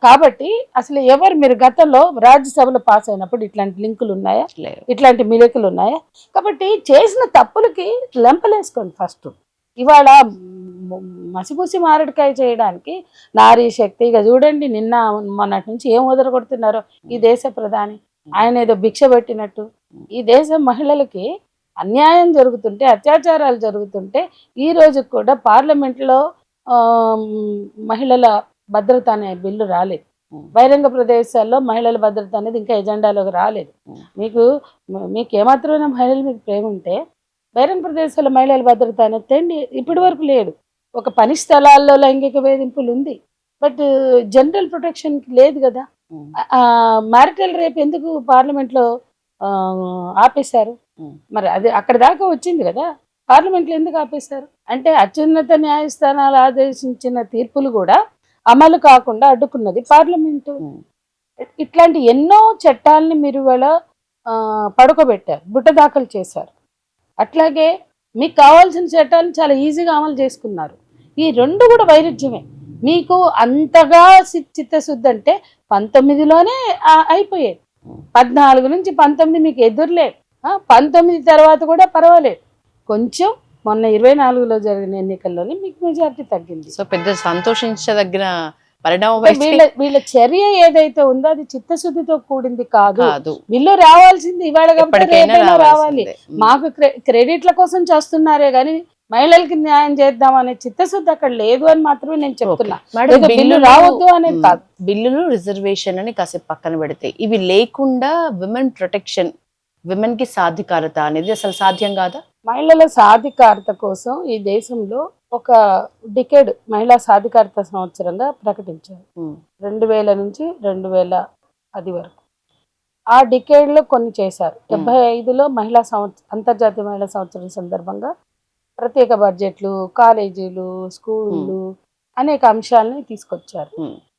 కాబట్టి అసలు మీరు గతంలో రాజ్యసభలో పాస్ అయినప్పుడు ఇట్లాంటి లింకులు ఉన్నాయా? ఇట్లాంటి మిలకులు ఉన్నాయా? కాబట్టి చేసిన తప్పులకి లెంపలేసుకోండి ఫస్ట్. ఇవాళ మసిపూసి మారడికాయ చేయడానికి నారీ శక్తి, ఇక చూడండి నిన్న మొన్నటి నుంచి ఏం వదలగొడుతున్నారో ఈ దేశ ప్రధాని. ఆయన ఏదో భిక్ష పెట్టినట్టు ఈ దేశ మహిళలకి అన్యాయం జరుగుతుంటే, అత్యాచారాలు జరుగుతుంటే ఈ రోజు కూడా పార్లమెంట్లో మహిళల భద్రత అనే బిల్లు రాలేదు. బహిరంగ ప్రదేశాల్లో మహిళల భద్రత అనేది ఇంకా ఎజెండాలోకి రాలేదు. మీకు ఏమాత్రమైన మహిళల మీద ప్రేమ ఉంటే బహిరంగ ప్రదేశాల్లో మహిళల భద్రత అనేది ఇప్పటి వరకు లేదు. ఒక పని స్థలాల్లో లైంగిక వేధింపులు ఉంది, బట్ జనరల్ ప్రొటెక్షన్ లేదు కదా. మ్యారిటల్ రేప్ ఎందుకు పార్లమెంట్లో ఆపేశారు? మరి అది అక్కడ దాకా వచ్చింది కదా, పార్లమెంట్లో ఎందుకు ఆపేశారు? అంటే అత్యున్నత న్యాయస్థానాలు ఆదేశించిన తీర్పులు కూడా అమలు కాకుండా అడ్డుకున్నది పార్లమెంటు. ఇట్లాంటి ఎన్నో చట్టాలని మీరు ఇవాళ పడుకోబెట్టారు, బుట్ట దాఖలు చేశారు. అట్లాగే మీకు కావాల్సిన చట్టాలను చాలా ఈజీగా అమలు చేసుకున్నారు. ఈ రెండు కూడా వైరుధ్యమే. మీకు అంతగా చిత్తశుద్ధి అంటే 19లోనే అయిపోయేది. 14 నుంచి 19 మీకు ఎదురులేదు. 19 తర్వాత కూడా పర్వాలేదు, కొంచెం మొన్న 24లో జరిగిన ఎన్నికల్లోనే మీకు మెజారిటీ తగ్గింది. సో పెద్ద సంతోషించదగిన పరిణామం. వీళ్ళ చర్య ఏదైతే ఉందో అది చిత్తశుద్ధితో కూడింది కాదు. బిల్లు రావాల్సింది ఇవాళ కాబట్టి రేపైనా రావాలి. మాకు క్రెడిట్ల కోసం చేస్తున్నారే గాని మహిళలకి న్యాయం చేద్దాం అనే చిత్తశుద్ధి అక్కడ లేదు అని మాత్రమే నేను చెప్తున్నా. మేడం, ఏదో బిల్లు రావద్దు అనేది కాదు. బిల్లులు రిజర్వేషన్ అని కాసేపు పక్కన పెడితే ఇవి లేకుండా విమెన్ ప్రొటెక్షన్, విమెన్ కి సాధికారత అనేది అసలు సాధ్యం కాదా? మహిళల సాధికారత కోసం ఈ దేశంలో ఒక డికేడ్ మహిళా సాధికారత సంవత్సరంగా ప్రకటించారు. 2000 నుంచి 2010 వరకు. ఆ డికేడ్ లో కొన్ని చేశారు. 75లో మహిళా అంతర్జాతీయ మహిళా సంవత్సరం సందర్భంగా ప్రత్యేక బడ్జెట్లు, కాలేజీలు, స్కూళ్ళు అనేక అంశాలని తీసుకొచ్చారు.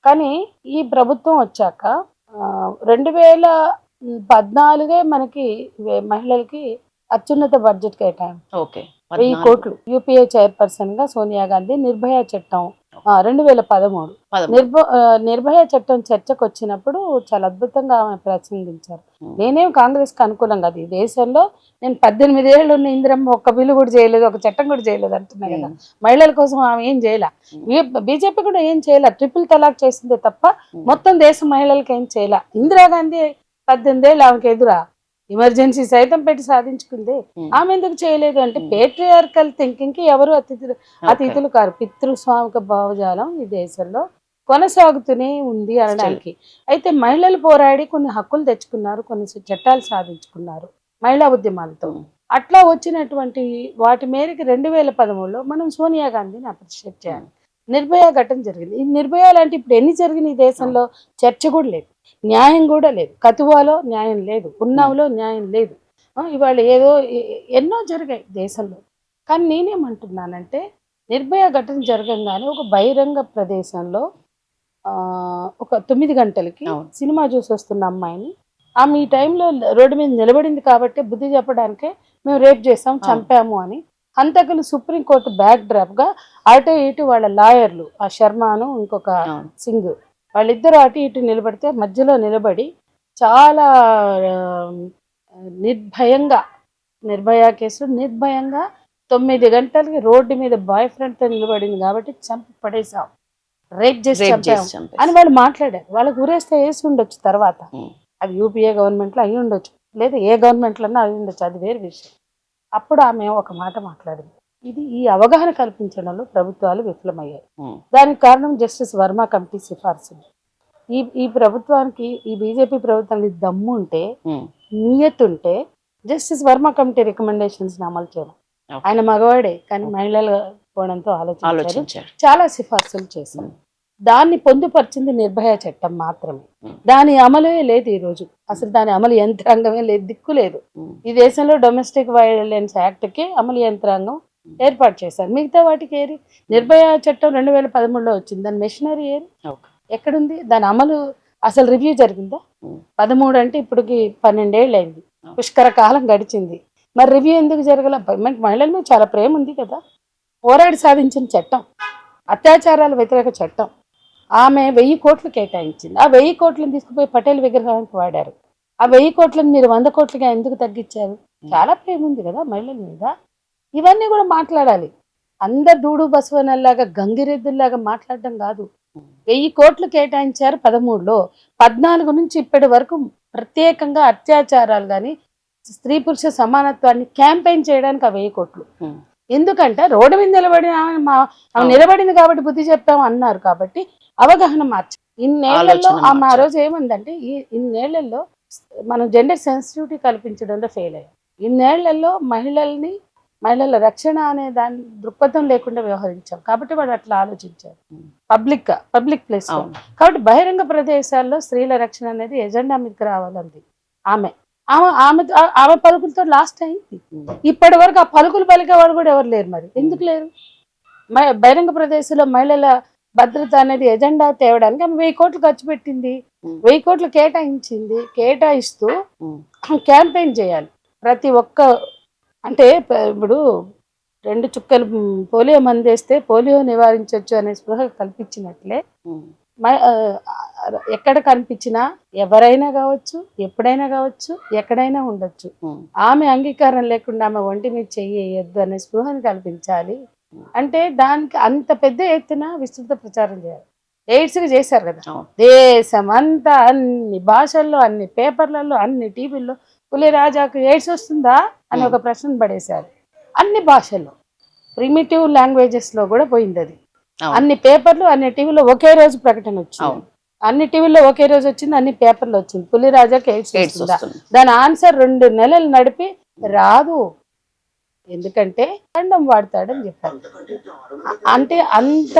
కానీ ఈ ప్రభుత్వం వచ్చాక 2014 మనకి మహిళలకి అత్యున్నత బడ్జెట్ కేటాయింపు 1000 కోట్లు. యూపీఏ చైర్పర్సన్ గా సోనియా గాంధీ నిర్భయ చట్టం 2013 నిర్భయ చట్టం చర్చకు వచ్చినప్పుడు చాలా అద్భుతంగా ఆమె ప్రసంగించారు. నేనేం కాంగ్రెస్ కి అనుకూలం కాదు. ఈ దేశంలో నేను 18 ఏళ్ళు ఉన్న ఇందిరమ్మ ఒక్క బిల్లు కూడా చేయలేదు, ఒక చట్టం కూడా చేయలేదు అంటున్నా కదా. మహిళల కోసం ఆమె ఏం చేయలే, బీజేపీ కూడా ఏం చేయలే. ట్రిపుల్ తలాక్ చేసిందే తప్ప మొత్తం దేశ మహిళలకి ఏం చేయలే. ఇందిరాగాంధీ 18 ఏళ్ళు ఆమెకు ఎదురా ఎమర్జెన్సీ సైతం పెట్టి సాధించుకుంది. ఆమె ఎందుకు చేయలేదు అంటే పేట్రియార్కల్ థింకింగ్ కి ఎవరు అతిథులు కారు. పితృస్వామిక భావజాలం ఈ దేశంలో కొనసాగుతూనే ఉంది అనడానికి. అయితే మహిళలు పోరాడి కొన్ని హక్కులు తెచ్చుకున్నారు, కొన్ని చట్టాలు సాధించుకున్నారు మహిళా ఉద్యమాలతో. అట్లా వచ్చినటువంటి వాటి మేరకు 2013లో మనం సోనియా గాంధీని అప్రిషియేట్ చేయాలి. నిర్భయ ఘటన జరిగింది. ఈ నిర్భయ లాంటి ఇప్పుడు ఎన్ని జరిగినాయి ఈ దేశంలో? చర్చ కూడా లేదు, న్యాయం కూడా లేదు. కతువాలో న్యాయం లేదు, ఉన్నావులో న్యాయం లేదు. ఇవాళ ఏదో ఎన్నో జరిగాయి దేశంలో. కానీ నేనేమంటున్నానంటే నిర్భయ ఘటన జరగంగానే ఒక బహిరంగ ప్రదేశంలో ఒక 9 గంటలకి సినిమా చూసి వస్తున్న అమ్మాయిని ఆమె ఈ టైంలో రోడ్డు మీద నిలబడింది కాబట్టి బుద్ధి చెప్పడానికే మేము రేప్ చేసాం, చంపాము అని హంతకులు సుప్రీంకోర్టు బ్యాక్ డ్రాప్ గా అటు ఇటు వాళ్ళ లాయర్లు, ఆ శర్మను ఇంకొక సింగ్, వాళ్ళిద్దరూ అటు ఇటు నిలబడితే మధ్యలో నిలబడి చాలా నిర్భయంగా, నిర్భయ కేసులో నిర్భయంగా 9 గంటలకి రోడ్డు మీద బాయ్ ఫ్రెండ్ తో నిలబడింది కాబట్టి చంపి పడేసాం, రేప్ చేసి చంపాం అని వాళ్ళు మాట్లాడారు. వాళ్ళకి ఊరేస్తే వేసి ఉండొచ్చు తర్వాత, అది యూపీఏ గవర్నమెంట్ లో అయి ఉండొచ్చు, లేదా ఏ గవర్నమెంట్ లోనే అయి ఉండొచ్చు, అది వేరే విషయం. అప్పుడు ఆమె ఒక మాట మాట్లాడింది. ఈ అవగాహన కల్పించడంలో ప్రభుత్వాలు విఫలమయ్యాయి. దానికి కారణం జస్టిస్ వర్మ కమిటీ సిఫార్సులు. ఈ ప్రభుత్వానికి, ఈ బీజేపీ ప్రభుత్వానికి దమ్ము ఉంటే, నియత్ ఉంటే జస్టిస్ వర్మ కమిటీ రికమెండేషన్స్ అమలు చేయడం. ఆయన మగవాడే కానీ మహిళలు పోవడంతో ఆలోచించారు, చాలా సిఫార్సులు చేశారు. దాన్ని పొందుపరిచింది నిర్భయ చట్టం మాత్రమే. దాని అమలే లేదు ఈ రోజు. అసలు దాని అమలు యంత్రాంగమే లేదు, దిక్కు లేదు. ఈ దేశంలో డొమెస్టిక్ వైలెన్స్ యాక్ట్ కి అమలు యంత్రాంగం ఏర్పాటు చేశారు. మిగతా వాటికి ఏరి? నిర్భయ చట్టం 2013లో వచ్చింది, దాని మెషినరీ ఏరి ఎక్కడుంది? దాని అమలు అసలు రివ్యూ జరిగిందా? 13 అంటే ఇప్పటికి 12 ఏళ్ళు అయింది, పుష్కర కాలం గడిచింది. మరి రివ్యూ ఎందుకు జరగల? మహిళల మీద చాలా ప్రేమ ఉంది కదా. పోరాడి సాధించిన చట్టం, అత్యాచారాల వ్యతిరేక చట్టం. ఆమె 1000 కోట్లు కేటాయించింది. ఆ 1000 కోట్లను తీసుకుపోయి పటేల్ విగ్రహానికి వాడారు. ఆ 1000 కోట్లను మీరు 100 కోట్లుగా ఎందుకు తగ్గించారు? చాలా ప్రేమ ఉంది కదా మహిళల మీద. ఇవన్నీ కూడా మాట్లాడాలి. అందరు డూడు బసవనల్లాగా గంగిరెద్దుల్లాగా మాట్లాడడం కాదు. 1000 కోట్లు కేటాయించారు 13లో. 14 నుంచి ఇప్పటి వరకు ప్రత్యేకంగా అత్యాచారాలు కానీ స్త్రీ పురుష సమానత్వాన్ని క్యాంపెయిన్ చేయడానికి ఆ 1000 కోట్లు. ఎందుకంటే రోడ్డు మీద నిలబడి ఆమె నిలబడింది కాబట్టి బుద్ధి చెప్తాం అన్నారు కాబట్టి అవగాహన మార్చారు. ఇన్నేళ్లలో ఆమె ఆ రోజు ఏముందంటే, ఇన్నేళ్లలో మనం జెండర్ సెన్సిటివిటీ కల్పించడంలో ఫెయిల్ అయ్యాం. ఇన్నేళ్లలో మహిళల రక్షణ అనే దాని దృక్పథం లేకుండా వ్యవహరించాం కాబట్టి వాళ్ళు అట్లా ఆలోచించారు. పబ్లిక్ ప్లేస్ కాబట్టి బహిరంగ ప్రదేశాల్లో స్త్రీల రక్షణ అనేది ఎజెండా మీదకి రావాలంది ఆమె. ఆమె పలుకులతో లాస్ట్ అయింది. ఇప్పటి వరకు ఆ పలుకులు పలికేవాడు కూడా ఎవరు లేరు. మరి ఎందుకు లేరు? బహిరంగ ప్రదేశంలో మహిళల భద్రత అనేది ఎజెండా తేవడానికి ఆమె 1000 కోట్లు ఖర్చు పెట్టింది. 1000 కోట్లు కేటాయించింది. కేటాయిస్తూ క్యాంపెయిన్ చేయాలి. ప్రతి ఒక్క, అంటే ఇప్పుడు 2 చుక్కలు పోలియో మందేస్తే పోలియో నివారించవచ్చు అనే స్పృహ కల్పించినట్లే ఎక్కడ కనిపించినా ఎవరైనా కావచ్చు, ఎప్పుడైనా కావచ్చు, ఎక్కడైనా ఉండొచ్చు. ఆమె అంగీకారం లేకుండా ఆమె ఒంటి మీద చెయ్యొద్దు అనే స్పృహను కల్పించాలి. అంటే దానికి అంత పెద్ద ఎత్తున విస్తృత ప్రచారం చేయాలి. ఎయిడ్స్కి చేశారు కదా, దేశమంతా అన్ని భాషల్లో, అన్ని పేపర్లలో, అన్ని టీవీల్లో పులి రాజాకు ఎయిడ్స్ వస్తుందా అని ఒక ప్రశ్న పడేశారు. అన్ని భాషల్లో ప్రిమిటివ్ లాంగ్వేజెస్ లో కూడా పోయింది అది. అవును. అన్ని పేపర్లు అన్ని టీవీలో ఒకే రోజు ప్రకటన వచ్చింది. అవును. అన్ని టీవీల్లో ఒకే రోజు వచ్చింది, అన్ని పేపర్లు వచ్చింది. పులిరాజాకి ఎయిడ్స్ ఎయిడ్స్ వస్తుందా? వస్తుంది. దాని ఆన్సర్ 2 నెలలు నడిపి రాదు, ఎందుకంటే కండం వాడతాడని చెప్పారు. అంటే అంత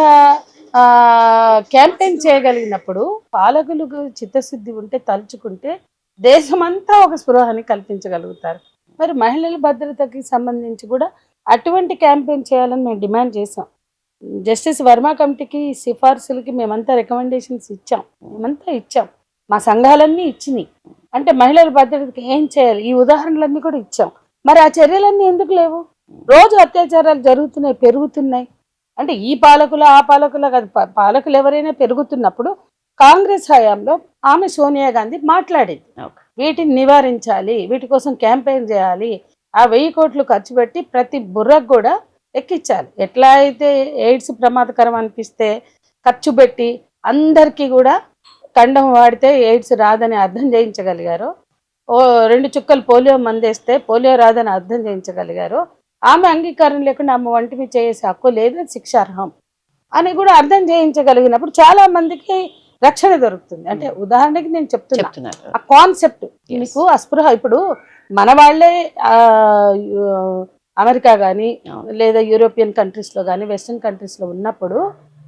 క్యాంపెయిన్ చేయగలిగినప్పుడు పాలకులకు చిత్తశుద్ధి ఉంటే, తలుచుకుంటే దేశమంతా ఒక స్పృహని కల్పించగలుగుతారు. మరి మహిళల భద్రతకి సంబంధించి కూడా అటువంటి క్యాంపెయిన్ చేయాలని మేము డిమాండ్ చేసాం. జస్టిస్ వర్మ కమిటీకి సిఫార్సులకి మేమంతా రికమెండేషన్స్ ఇచ్చాం, మా సంఘాలన్నీ ఇచ్చినాయి. అంటే మహిళల భద్రతకి ఏం చేయాలి, ఈ ఉదాహరణలన్నీ కూడా ఇచ్చాం. మరి ఆ చర్యలన్నీ ఎందుకు లేవు? రోజు అత్యాచారాలు జరుగుతున్నాయి, పెరుగుతున్నాయి. అంటే ఈ పాలకులు ఆ పాలకులు కాదు, పాలకులు ఎవరైనా పెరుగుతున్నప్పుడు కాంగ్రెస్ హయాంలో ఆమె సోనియా గాంధీ మాట్లాడేది, వీటిని నివారించాలి, వీటి కోసం క్యాంపెయిన్ చేయాలి, ఆ 1000 కోట్లు ఖర్చు పెట్టి ప్రతి బుర్రకు కూడా ఎక్కించాలి. ఎట్లా అయితే ఎయిడ్స్ ప్రమాదకరం అనిపిస్తే ఖర్చు పెట్టి అందరికీ కూడా కండం వాడితే ఎయిడ్స్ రాదని అర్థం చేయించగలిగారు, 2 చుక్కలు పోలియో మందేస్తే పోలియో రాదని అర్థం చేయించగలిగారు, ఆమె అంగీకారం లేకుండా ఆమె వంటి మీద చేసే హక్కు లేదు, శిక్షార్హం అని కూడా అర్థం చేయించగలిగినప్పుడు చాలా మందికి రక్షణ దొరుకుతుంది. అంటే ఉదాహరణకి నేను చెప్తున్నా, ఆ కాన్సెప్ట్ మీకు అస్పృహ. ఇప్పుడు మన వాళ్ళే అమెరికా కానీ లేదా యూరోపియన్ కంట్రీస్లో కానీ వెస్ట్రన్ కంట్రీస్లో ఉన్నప్పుడు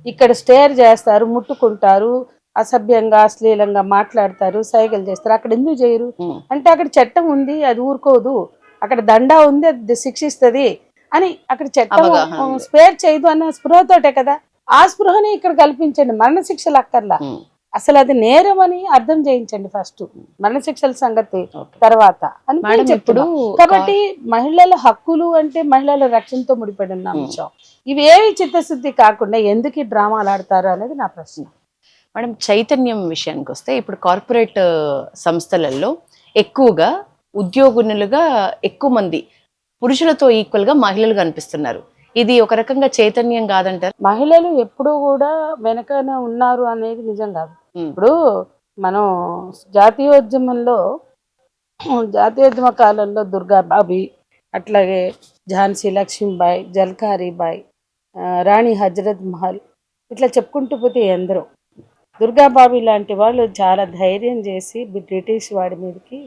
ఇక్కడ స్టేర్ చేస్తారు, ముట్టుకుంటారు, అసభ్యంగా అశ్లీలంగా మాట్లాడతారు, సైగలు చేస్తారు. అక్కడ ఎందుకు చేయరు అంటే అక్కడ చట్టం ఉంది, అది ఊరుకోదు, అక్కడ దండా ఉంది, అది శిక్షిస్తుంది అని అక్కడ చట్టం స్పేర్ చేయదు అన్న స్పృహతోటే కదా. ఆ స్పృహని ఇక్కడ కల్పించండి, మరణశిక్షలు అక్కర్లా, అసలు అది నేరం అని అర్థం చేయించండి ఫస్ట్, మరణశిక్షల సంగతి తర్వాత అని చెప్పుడు. కాబట్టి మహిళల హక్కులు అంటే మహిళల రక్షణతో ముడిపడిన అంశం. ఇవేవి చిత్తశుద్ధి కాకుండా ఎందుకు ఈ డ్రామాలు ఆడతారు అనేది నా ప్రశ్న. మేడం, చైతన్యం విషయానికి వస్తే ఇప్పుడు కార్పొరేట్ సంస్థలలో ఎక్కువగా ఉద్యోగులుగా ఎక్కువ మంది పురుషులతో ఈక్వల్ గా మహిళలు కనిపిస్తున్నారు. ఇది ఒక రకంగా చైతన్యం కాదంటారు? మహిళలు ఎప్పుడూ కూడా వెనకనే ఉన్నారు అనేది నిజం కాదు. ఇప్పుడు మనం జాతీయోద్యమ కాలంలో దుర్గాబాయి, అట్లాగే ఝాన్సీ లక్ష్మీబాయి, జల్కారీబాయి, రాణి హజరత్ మహల్, ఇట్లా చెప్పుకుంటూ పోతే ఎందరో. దుర్గాబాయి లాంటి వాళ్ళు చాలా ధైర్యం చేసి బ్రిటిష్ వాడి మీదకి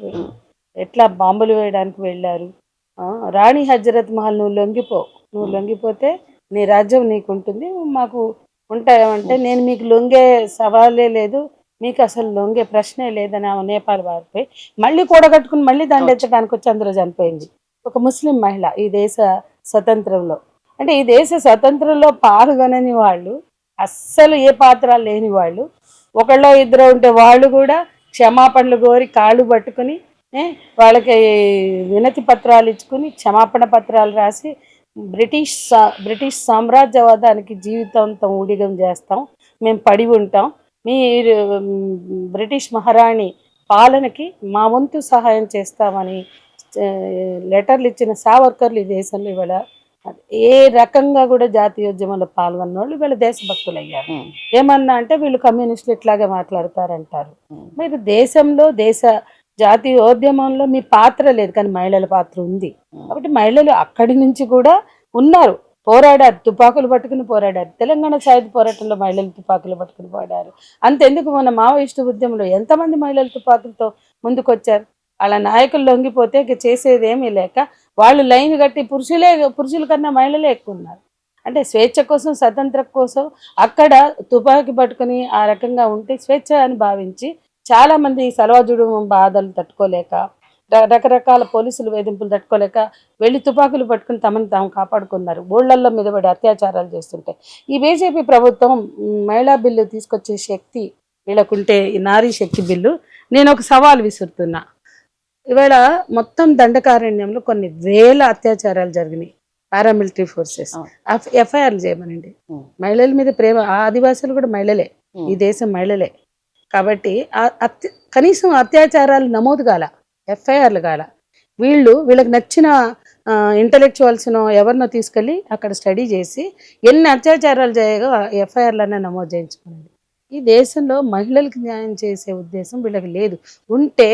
ఎట్లా బాంబులు వేయడానికి వెళ్ళారు. రాణి హజరత్ మహల్, నువ్వు లొంగిపోతే నీ రాజ్యం నీకు ఉంటుంది, మాకు ఉంటాయంటే నేను మీకు లొంగే సవాలే లేదు, మీకు అసలు లొంగే ప్రశ్నే లేదని ఆమె నేపాల్ వారిపోయి మళ్ళీ కూడగట్టుకుని మళ్ళీ దండెత్తడానికి వచ్చి అందులో చనిపోయింది. ఒక ముస్లిం మహిళ ఈ దేశ స్వతంత్రంలో. అంటే ఈ దేశ స్వతంత్రంలో పాల్గొనని వాళ్ళు, అస్సలు ఏ పాత్ర లేని వాళ్ళు, ఒకళ్ళో ఇద్దరు ఉంటే వాళ్ళు కూడా క్షమాపణలు కోరి కాళ్ళు పట్టుకుని వాళ్ళకి వినతి పత్రాలు ఇచ్చుకుని క్షమాపణ పత్రాలు రాసి బ్రిటిష్ సామ్రాజ్యవాదానికి జీవితాంతం ఊడిగం చేస్తాం, మేము పడి ఉంటాం, మీరు బ్రిటిష్ మహారాణి పాలనకి మా వంతు సహాయం చేస్తామని లెటర్లు ఇచ్చిన సావర్కర్లు ఈ దేశంలో ఇవాళ ఏ రకంగా కూడా జాతీయోద్యమంలో పాల్గొన్న వాళ్ళు వీళ్ళు దేశభక్తులు అయ్యారు. ఏమన్నా అంటే వీళ్ళు కమ్యూనిస్టులు ఇట్లాగే మాట్లాడతారంటారు. మీరు దేశంలో జాతీయోద్యమంలో మీ పాత్ర లేదు, కానీ మహిళల పాత్ర ఉంది. కాబట్టి మహిళలు అక్కడి నుంచి కూడా ఉన్నారు, పోరాడారు, తుపాకులు పట్టుకుని పోరాడారు. తెలంగాణ సాయుధ పోరాటంలో మహిళలు తుపాకులు పట్టుకుని పోరాడారు. అంతెందుకు మన మావోయిస్టు ఉద్యమంలో ఎంతమంది మహిళలు తుపాకులతో ముందుకొచ్చారు. వాళ్ళ నాయకులు లొంగిపోతే ఇక చేసేది ఏమీ లేక వాళ్ళు లైన్ కట్టి పురుషుల కన్నా మహిళలే ఎక్కువ ఉన్నారు. అంటే స్వేచ్ఛ కోసం, స్వతంత్రం కోసం అక్కడ తుపాకీ పట్టుకుని ఆ రకంగా ఉంటే స్వేచ్ఛ అని భావించి చాలామంది సలవాజుడు బాధలు తట్టుకోలేక, రకరకాల పోలీసులు వేధింపులు తట్టుకోలేక వెళ్ళి తుపాకులు పట్టుకుని తమను తాము కాపాడుకున్నారు. ఊళ్ళల్లో మీద పడి అత్యాచారాలు చేస్తుంటే ఈ బీజేపీ ప్రభుత్వం మహిళా బిల్లు తీసుకొచ్చే శక్తి వీళ్ళకుంటే, ఈ నారీ శక్తి బిల్లు, నేను ఒక సవాల్ విసురుతున్నా. ఇవాళ మొత్తం దండకారణ్యంలో కొన్ని వేల అత్యాచారాలు జరిగినాయి. పారామిలిటరీ ఫోర్సెస్ ఎఫ్ఐఆర్లు చేయమనండి. మహిళల మీద ప్రేమ, ఆ ఆదివాసులు కూడా మహిళలే, ఈ దేశం మహిళలే. కాబట్టి కనీసం అత్యాచారాలు నమోదు కాల, ఎఫ్ఐఆర్లు కాల. వీళ్ళకి నచ్చిన ఇంటలెక్చువల్స్నో ఎవరినో తీసుకెళ్ళి అక్కడ స్టడీ చేసి ఎన్ని అత్యాచారాలు చేయగా ఎఫ్ఐఆర్లనే నమోదు చేయించుకునేది. ఈ దేశంలో మహిళలకు న్యాయం చేసే ఉద్దేశం వీళ్ళకి లేదు. ఉంటే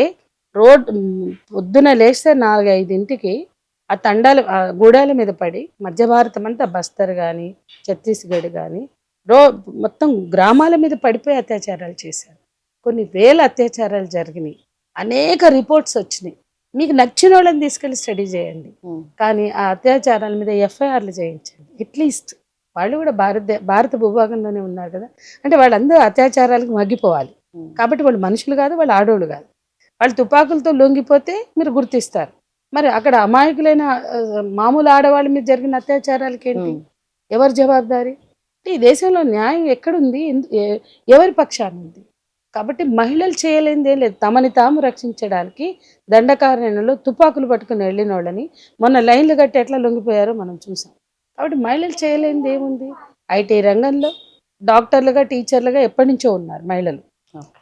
పొద్దున లేస్తే 4-5 ఇంటికి ఆ తండాలు ఆ గూడాల మీద పడి మధ్య భారతం అంతా బస్తర్ కానీ ఛత్తీస్గఢ్ కానీ మొత్తం గ్రామాల మీద పడిపోయి అత్యాచారాలు చేశారు. కొన్ని వేల అత్యాచారాలు జరిగినాయి, అనేక రిపోర్ట్స్ వచ్చినాయి. మీకు నచ్చిన వాళ్ళని తీసుకెళ్ళి స్టడీ చేయండి, కానీ ఆ అత్యాచారాల మీద ఎఫ్ఐఆర్లు చేయించండి. అట్లీస్ట్ వాళ్ళు కూడా భారత భూభాగంలోనే ఉన్నారు కదా, అంటే వాళ్ళందరూ అత్యాచారాలకు మగ్గిపోవాలి. కాబట్టి వాళ్ళు మనుషులు కాదు, వాళ్ళు ఆడోళ్ళు కాదు. వాళ్ళు తుపాకులతో లొంగిపోతే మీరు గుర్తిస్తారు. మరి అక్కడ అమాయకులైన మామూలు ఆడవాళ్ళ మీద జరిగిన అత్యాచారాలకి ఏంటి, ఎవరు జవాబుదారీ? ఈ దేశంలో న్యాయం ఎక్కడుంది, ఎవరి పక్షాన ఉంది? కాబట్టి మహిళలు చేయలేనిదే లేదు. తమని తాము రక్షించడానికి దండకారణ్యంలో తుపాకులు పట్టుకుని వెళ్ళిన వాళ్ళని మొన్న లైన్లు కట్టి ఎట్లా లొంగిపోయారో మనం చూసాం. కాబట్టి మహిళలు చేయలేనిది ఏముంది? ఐటీ రంగంలో డాక్టర్లుగా, టీచర్లుగా ఎప్పటి నుంచో ఉన్నారు మహిళలు.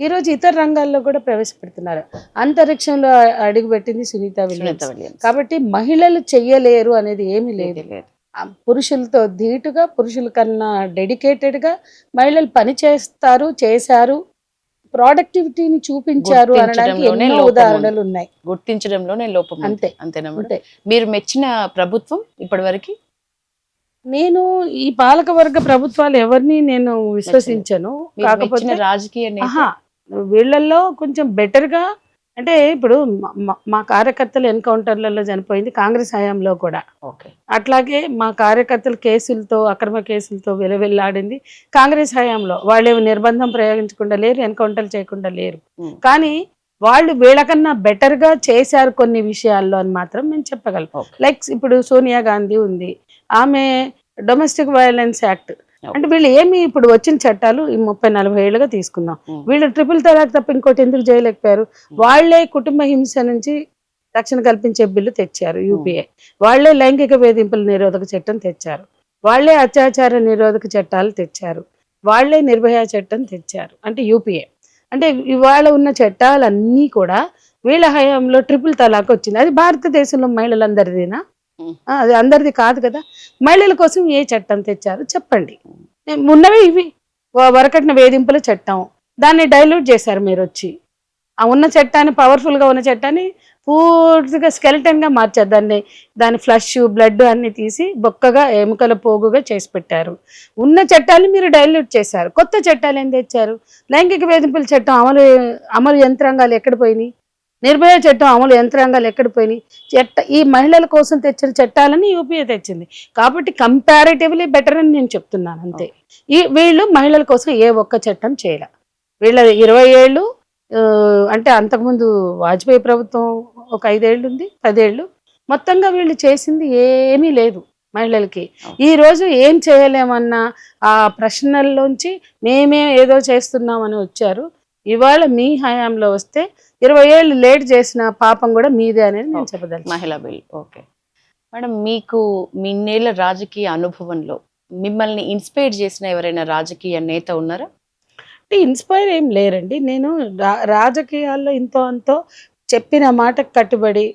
ఈరోజు ఇతర రంగాల్లో కూడా ప్రవేశపెడుతున్నారు. అంతరిక్షంలో అడుగుపెట్టింది సునీత విలియమ్స్. కాబట్టి మహిళలు చెయ్యలేరు అనేది ఏమీ లేదు. పురుషులతో ధీటుగా, పురుషుల కన్నా డెడికేటెడ్గా మహిళలు పని చేశారు, ప్రొడక్టివిటీని చూపించారు అనడానికి ఎన్నో ఉదాహరణలు ఉన్నాయి. గుర్తించడంలోనే లోపం. అంతేనా? మీరు మెచ్చిన ప్రభుత్వం ఇప్పటివరకు? నేను ఈ పాలక వర్గ ప్రభుత్వాలు ఎవరిని నేను విశ్వసించను. కాకపోతే రాజకీయ వీళ్ళల్లో కొంచెం బెటర్గా, అంటే ఇప్పుడు మా కార్యకర్తలు ఎన్కౌంటర్లలో చనిపోయింది కాంగ్రెస్ హయాంలో కూడా. అట్లాగే మా కార్యకర్తలు కేసులతో, అక్రమ కేసులతో వెలువెల్లాడింది కాంగ్రెస్ హయాంలో. వాళ్ళు నిర్బంధం ప్రయోగించకుండా లేరు, ఎన్కౌంటర్లు చేయకుండా లేరు. కానీ వాళ్ళు వీళ్ళకన్నా బెటర్గా చేశారు కొన్ని విషయాల్లో అని మాత్రం మేము చెప్పగలం. లైక్ ఇప్పుడు సోనియా గాంధీ ఉంది, ఆమె డొమెస్టిక్ వైలెన్స్ యాక్ట్, అంటే వీళ్ళు ఏమి ఇప్పుడు వచ్చిన చట్టాలు ఈ 30-40 ఏళ్ళుగా తీసుకుందాం. వీళ్ళు ట్రిపుల్ తలాక్ తప్ప ఇంకోటి ఎందుకు చేయలేకపోయారు? వాళ్లే కుటుంబ హింస నుంచి రక్షణ కల్పించే బిల్లు తెచ్చారు యూపీఏ, వాళ్లే లైంగిక వేధింపుల నిరోధక చట్టం తెచ్చారు, వాళ్లే అత్యాచార నిరోధక చట్టాలు తెచ్చారు, వాళ్లే నిర్భయ చట్టం తెచ్చారు, అంటే యూపీఏ. అంటే ఇవాళ ఉన్న చట్టాలన్నీ కూడా వీళ్ళ హయాంలో ట్రిపుల్ తలాక్ వచ్చింది. అది భారతదేశంలో మహిళలందరిదినా? అది అందరిది కాదు కదా. మహిళల కోసం ఏ చట్టం తెచ్చారు చెప్పండి. ఉన్నవి ఇవి, వరకట్న వేధింపుల చట్టం, దాన్ని డైల్యూట్ చేశారు మీరు వచ్చి. ఆ ఉన్న చట్టాన్ని, పవర్ఫుల్గా ఉన్న చట్టాన్ని పూర్తిగా స్కెలిటన్గా మార్చారు. దాని ఫ్లష్, బ్లడ్ అన్ని తీసి బొక్కగా, ఎముకల పోగుగా చేసి పెట్టారు. ఉన్న చట్టాన్ని మీరు డైల్యూట్ చేశారు, కొత్త చట్టాలు ఏం తెచ్చారు? లైంగిక వేధింపుల చట్టం అమలు యంత్రాంగాలు ఎక్కడ పోయినాయి? నిర్భయ చట్టం అమలు యంత్రాంగాలు ఎక్కడ పోయినాయి? ఈ మహిళల కోసం తెచ్చిన చట్టాలని యూపీఏ తెచ్చింది. కాబట్టి కంపారిటివ్లీ బెటర్ అని నేను చెప్తున్నాను అంతే. వీళ్ళు మహిళల కోసం ఏ ఒక్క చట్టం చేయలే. వీళ్ళ 20 ఏళ్ళు, అంటే అంతకుముందు వాజ్పేయి ప్రభుత్వం ఒక 5 ఏళ్ళు ఉంది, 10 ఏళ్ళు, మొత్తంగా వీళ్ళు చేసింది ఏమీ లేదు మహిళలకి. ఈ రోజు ఏం చేయలేమన్న ఆ ప్రశ్నల్లోంచి మేమే ఏదో చేస్తున్నామని వచ్చారు. ఇవాళ మీ హయాంలో వస్తే 20 ఏళ్ళు లేట్ చేసిన పాపం కూడా మీదే అనేది నేను చెప్పదలను. మహిళా బిల్. ఓకే మేడం, మీకు మీ ఇన్నేళ్ల రాజకీయ అనుభవంలో మిమ్మల్ని ఇన్స్పైర్ చేసిన ఎవరైనా రాజకీయ నేత ఉన్నారా? ఇన్స్పైర్ ఏం లేరండి. నేను రాజకీయాల్లో ఇంతో అంతో చెప్పిన మాటకు కట్టుబడి,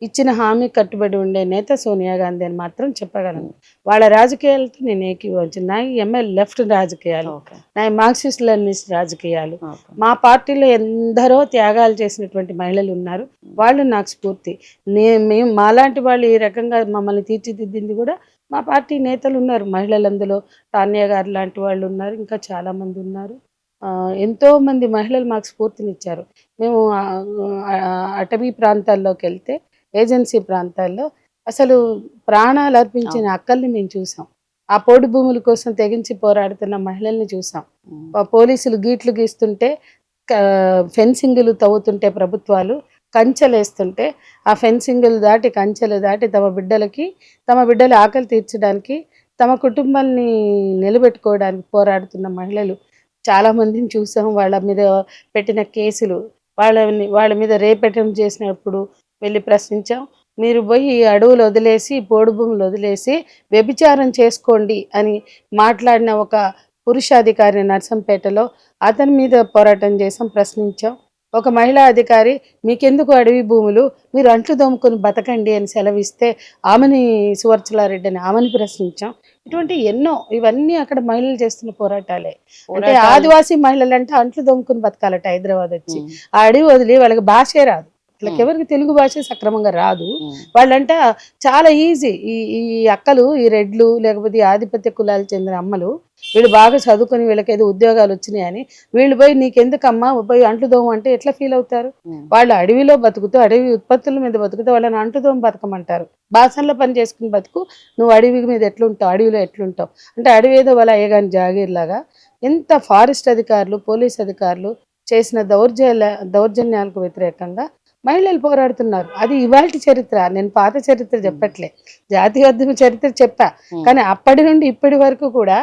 ఇచ్చిన హామీ కట్టుబడి ఉండే నేత సోనియా గాంధీ అని మాత్రం చెప్పగలను. వాళ్ళ రాజకీయాలతో నేను ఏకీభవించను. నా ఎంఎల్ లెఫ్ట్ రాజకీయాలు, నా మార్క్సిస్ట్ లెనినిస్ట్ రాజకీయాలు. మా పార్టీలో ఎందరో త్యాగాలు చేసినటువంటి మహిళలు ఉన్నారు, వాళ్ళు నాకు స్ఫూర్తి. మేము మాలాంటి వాళ్ళు ఈ రకంగా మమ్మల్ని తీర్చిదిద్దింది కూడా మా పార్టీ నేతలు ఉన్నారు. మహిళలు అందులో తాన్యా గారు లాంటి వాళ్ళు ఉన్నారు, ఇంకా చాలామంది ఉన్నారు. ఎంతోమంది మహిళలు మాకు స్ఫూర్తినిచ్చారు. మేము అటవీ ప్రాంతాల్లోకి వెళ్తే, ఏజెన్సీ ప్రాంతాల్లో అసలు ప్రాణాలు అర్పించిన అక్కల్ని మేము చూసాం. ఆ పోడు భూముల కోసం తెగించి పోరాడుతున్న మహిళల్ని చూసాం. పోలీసులు గీట్లు గీస్తుంటే, ఫెన్సింగులు తవ్వుతుంటే, ప్రభుత్వాలు కంచెలేస్తుంటే, ఆ ఫెన్సింగులు దాటి, కంచెలు దాటి తమ బిడ్డల ఆకలి తీర్చడానికి, తమ కుటుంబాన్ని నిలబెట్టుకోవడానికి పోరాడుతున్న మహిళలు చాలామందిని చూసాం. వాళ్ళ మీద పెట్టిన కేసులు, వాళ్ళ మీద రేపెటం చేసినప్పుడు వెళ్ళి ప్రశ్నించాం. మీరు పోయి అడవులు వదిలేసి, పోడు భూములు వదిలేసి వ్యభిచారం చేసుకోండి అని మాట్లాడిన ఒక పురుషాధికారి నర్సంపేటలో, అతని మీద పోరాటం చేసాం, ప్రశ్నించాం. ఒక మహిళా అధికారి మీకెందుకు అడవి భూములు, మీరు అంట్లు దోముకొని బతకండి అని సెలవిస్తే సువర్చలారెడ్డి అని ఆమెని ప్రశ్నించాం. ఇటువంటి ఎన్నో, ఇవన్నీ అక్కడ మహిళలు చేస్తున్న పోరాటాలే. అంటే ఆదివాసీ మహిళలు అంటే అంట్లు దోముకొని బతకాలట హైదరాబాద్ వచ్చి, ఆ అడవి వదిలి, వాళ్ళకి భాషే రాదు, వాళ్ళకి ఎవరికి తెలుగు భాష సక్రమంగా రాదు. వాళ్ళంట చాలా ఈజీ. ఈ అక్కలు, ఈ రెడ్లు, లేకపోతే ఈ ఆధిపత్య కులాలకు చెందిన అమ్మలు, వీళ్ళు బాగా చదువుకొని వీళ్ళకేదో ఉద్యోగాలు వచ్చినాయని వీళ్ళు పోయి నీకెందుకమ్మా పోయి అంటుదోమ అంటే ఎట్లా ఫీల్ అవుతారు? వాళ్ళు అడవిలో బతుకుతూ అడవి ఉత్పత్తుల మీద బతుకుతూ వాళ్ళని అంటుదోమ బతకమంటారు. బాసనలో పని చేసుకుని బతుకు, నువ్వు అడవి మీద ఎట్లుంటావు, అడవిలో ఎట్లుంటావు అంటే అడవి ఏదో వాళ్ళ అయ్యగాని జాగీర్లాగా. ఎంత ఫారెస్ట్ అధికారులు, పోలీస్ అధికారులు చేసిన దౌర్జన్యాలకు వ్యతిరేకంగా మహిళలు పోరాడుతున్నారు. అది ఇవాల్టి చరిత్ర, నేను పాత చరిత్ర చెప్పట్లే, జాతీయోద్యమ చరిత్ర చెప్పా. కానీ అప్పటి నుండి ఇప్పటి వరకు కూడా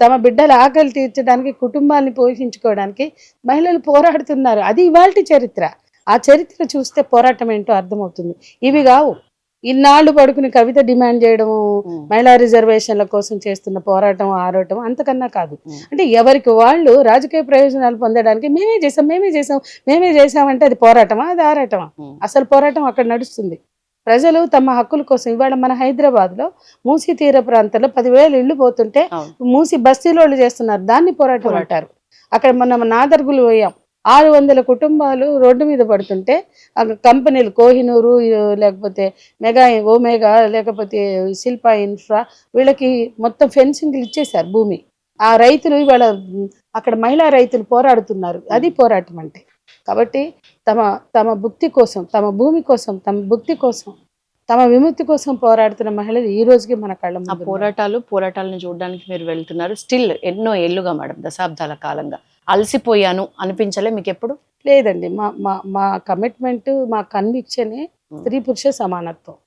తమ బిడ్డల ఆకలి తీర్చడానికి, కుటుంబాన్ని పోషించుకోవడానికి మహిళలు పోరాడుతున్నారు. అది ఇవాల్టి చరిత్ర. ఆ చరిత్ర చూస్తే పోరాటం ఏంటో అర్థమవుతుంది. ఇవి కావు ఇన్నాళ్ళు పడుకుని కవిత డిమాండ్ చేయడము, మహిళా రిజర్వేషన్ల కోసం చేస్తున్న పోరాటం, ఆరోటం అంతకన్నా కాదు. అంటే ఎవరికి వాళ్ళు రాజకీయ ప్రయోజనాలు పొందడానికి మేమే చేసాం అంటే అది పోరాటమా, అది ఆరాటమా? అసలు పోరాటం అక్కడ నడుస్తుంది. ప్రజలు తమ హక్కుల కోసం. ఇవాళ మన హైదరాబాద్లో మూసీ తీర ప్రాంతంలో 10,000 ఇళ్ళు పోతుంటే మూసీ బస్తీలోళ్ళు చేస్తున్నారు, దాన్ని పోరాటం అంటారు. అక్కడ మనం నాదర్గులు పోయాం, 600 కుటుంబాలు రోడ్డు మీద పడుతుంటే కంపెనీలు కోహినూరు, లేకపోతే ఓమేగా, లేకపోతే శిల్పా ఇన్ఫ్రా, వీళ్ళకి మొత్తం ఫెన్సింగ్లు ఇచ్చేశారు భూమి. ఆ రైతులు ఇవాళ అక్కడ మహిళా రైతులు పోరాడుతున్నారు. అది పోరాటం అంటే. కాబట్టి తమ భుక్తి కోసం, తమ భూమి కోసం, తమ భుక్తి కోసం, తమ విముక్తి కోసం పోరాడుతున్న మహిళలు ఈ రోజుకి మన కళ్ళ ముందు. పోరాటాలను చూడడానికి మీరు వెళ్తున్నారు. స్టిల్ ఎన్నో ఏళ్ళుగా మేడం, దశాబ్దాల కాలంగా అలసిపోయాను అనిపించలే మీకు ఎప్పుడు? లేదండి. మా కమిట్మెంట్, మా కన్విక్షనే స్త్రీ పురుష సమానత్వం.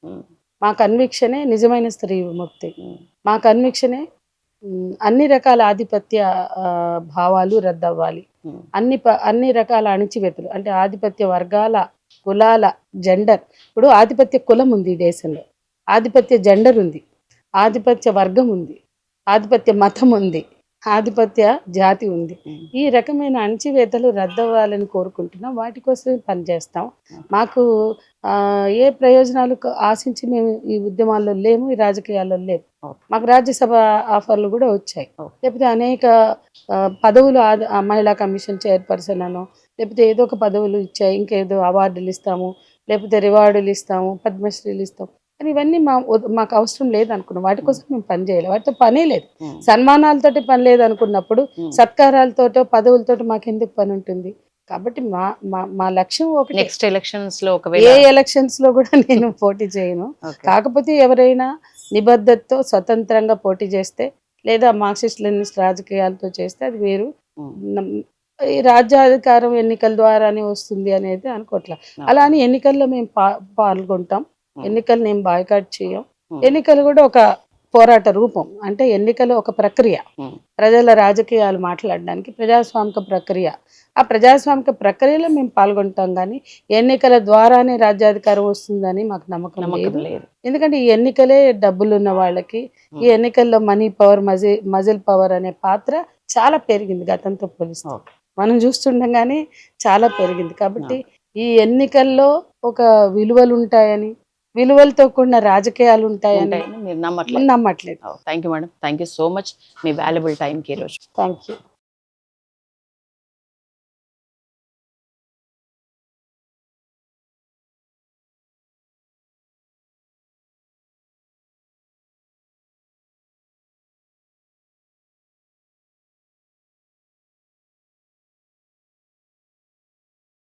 మా కన్విక్షనే నిజమైన స్త్రీ విముక్తి. మా కన్విక్షనే అన్ని రకాల ఆధిపత్య భావాలు రద్దవ్వాలి. అన్ని రకాల అణిచివేతలు అంటే ఆధిపత్య వర్గాల, కులాల, జెండర్. ఇప్పుడు ఆధిపత్య కులం ఉంది ఈ దేశంలో, ఆధిపత్య జెండర్ ఉంది, ఆధిపత్య వర్గం ఉంది, ఆధిపత్య మతం ఉంది, ఆధిపత్య జాతి ఉంది. ఈ రకమైన అణచివేతలు రద్దవ్వాలని కోరుకుంటున్నాం. వాటి కోసం పనిచేస్తాం. మాకు ఏ ప్రయోజనాలు ఆశించి మేము ఈ ఉద్యమాల్లో లేము, ఈ రాజకీయాల్లో లేము. మాకు రాజ్యసభ ఆఫర్లు కూడా వచ్చాయి. లేకపోతే అనేక పదవులు, మహిళా కమిషన్ చైర్పర్సన్ అనో, లేకపోతే ఏదో ఒక పదవులు ఇచ్చాయి, ఇంకేదో అవార్డులు ఇస్తాము, లేకపోతే రివార్డులు ఇస్తాము, పద్మశ్రీలు ఇస్తాం. కానీ ఇవన్నీ మాకు అవసరం లేదనుకున్నాం. వాటి కోసం మేము పని చేయలేదు, వాటితో పనే లేదు. సన్మానాలతోటి పని లేదు అనుకున్నప్పుడు సత్కారాలతోటో పదవులతోటి మాకెందుకు పని ఉంటుంది? కాబట్టి మా లక్ష్యం ఒకటి. నెక్స్ట్ ఎలక్షన్స్ లో ఏ ఎలక్షన్స్ లో కూడా నేను పోటీ చేయను. కాకపోతే ఎవరైనా నిబద్ధతతో స్వతంత్రంగా పోటీ చేస్తే, లేదా మార్క్సిస్ట్ లెనినిస్ట్ రాజకీయాలతో చేస్తే అది వేరు. ఈ రాజ్యాధికారం ఎన్నికల ద్వారానే వస్తుంది అనేది అనుకోవట్లే. అలా అని ఎన్నికల్లో మేము పాల్గొంటాం. ఎన్నికలు నేను బాయ్కాట్ చేయం. ఎన్నికలు కూడా ఒక పోరాట రూపం. అంటే ఎన్నికలు ఒక ప్రక్రియ, ప్రజల రాజకీయాలు మాట్లాడడానికి ప్రజాస్వామిక ప్రక్రియ. ఆ ప్రజాస్వామిక ప్రక్రియలో మేము పాల్గొంటాం. కానీ ఎన్నికల ద్వారానే రాజ్యాధికారం వస్తుందని మాకు నమ్మకం లేదు. ఎందుకంటే ఈ ఎన్నికలే డబ్బులున్న వాళ్ళకి, ఈ ఎన్నికల్లో మనీ పవర్, మజిల్ పవర్ అనే పాత్ర చాలా పెరిగింది గతంతో పోలిస్తే. మనం చూస్తుండగానే చాలా పెరిగింది. కాబట్టి ఈ ఎన్నికల్లో ఒక విలువలు ఉంటాయని, విలువలతో కూడిన రాజకీయాలు ఉంటాయని మీరు నమ్మట్లేదు. నమ్మట్లేదు. Thank you madam, thank you so much me valuable టైంకి ఈరోజు. Thank you.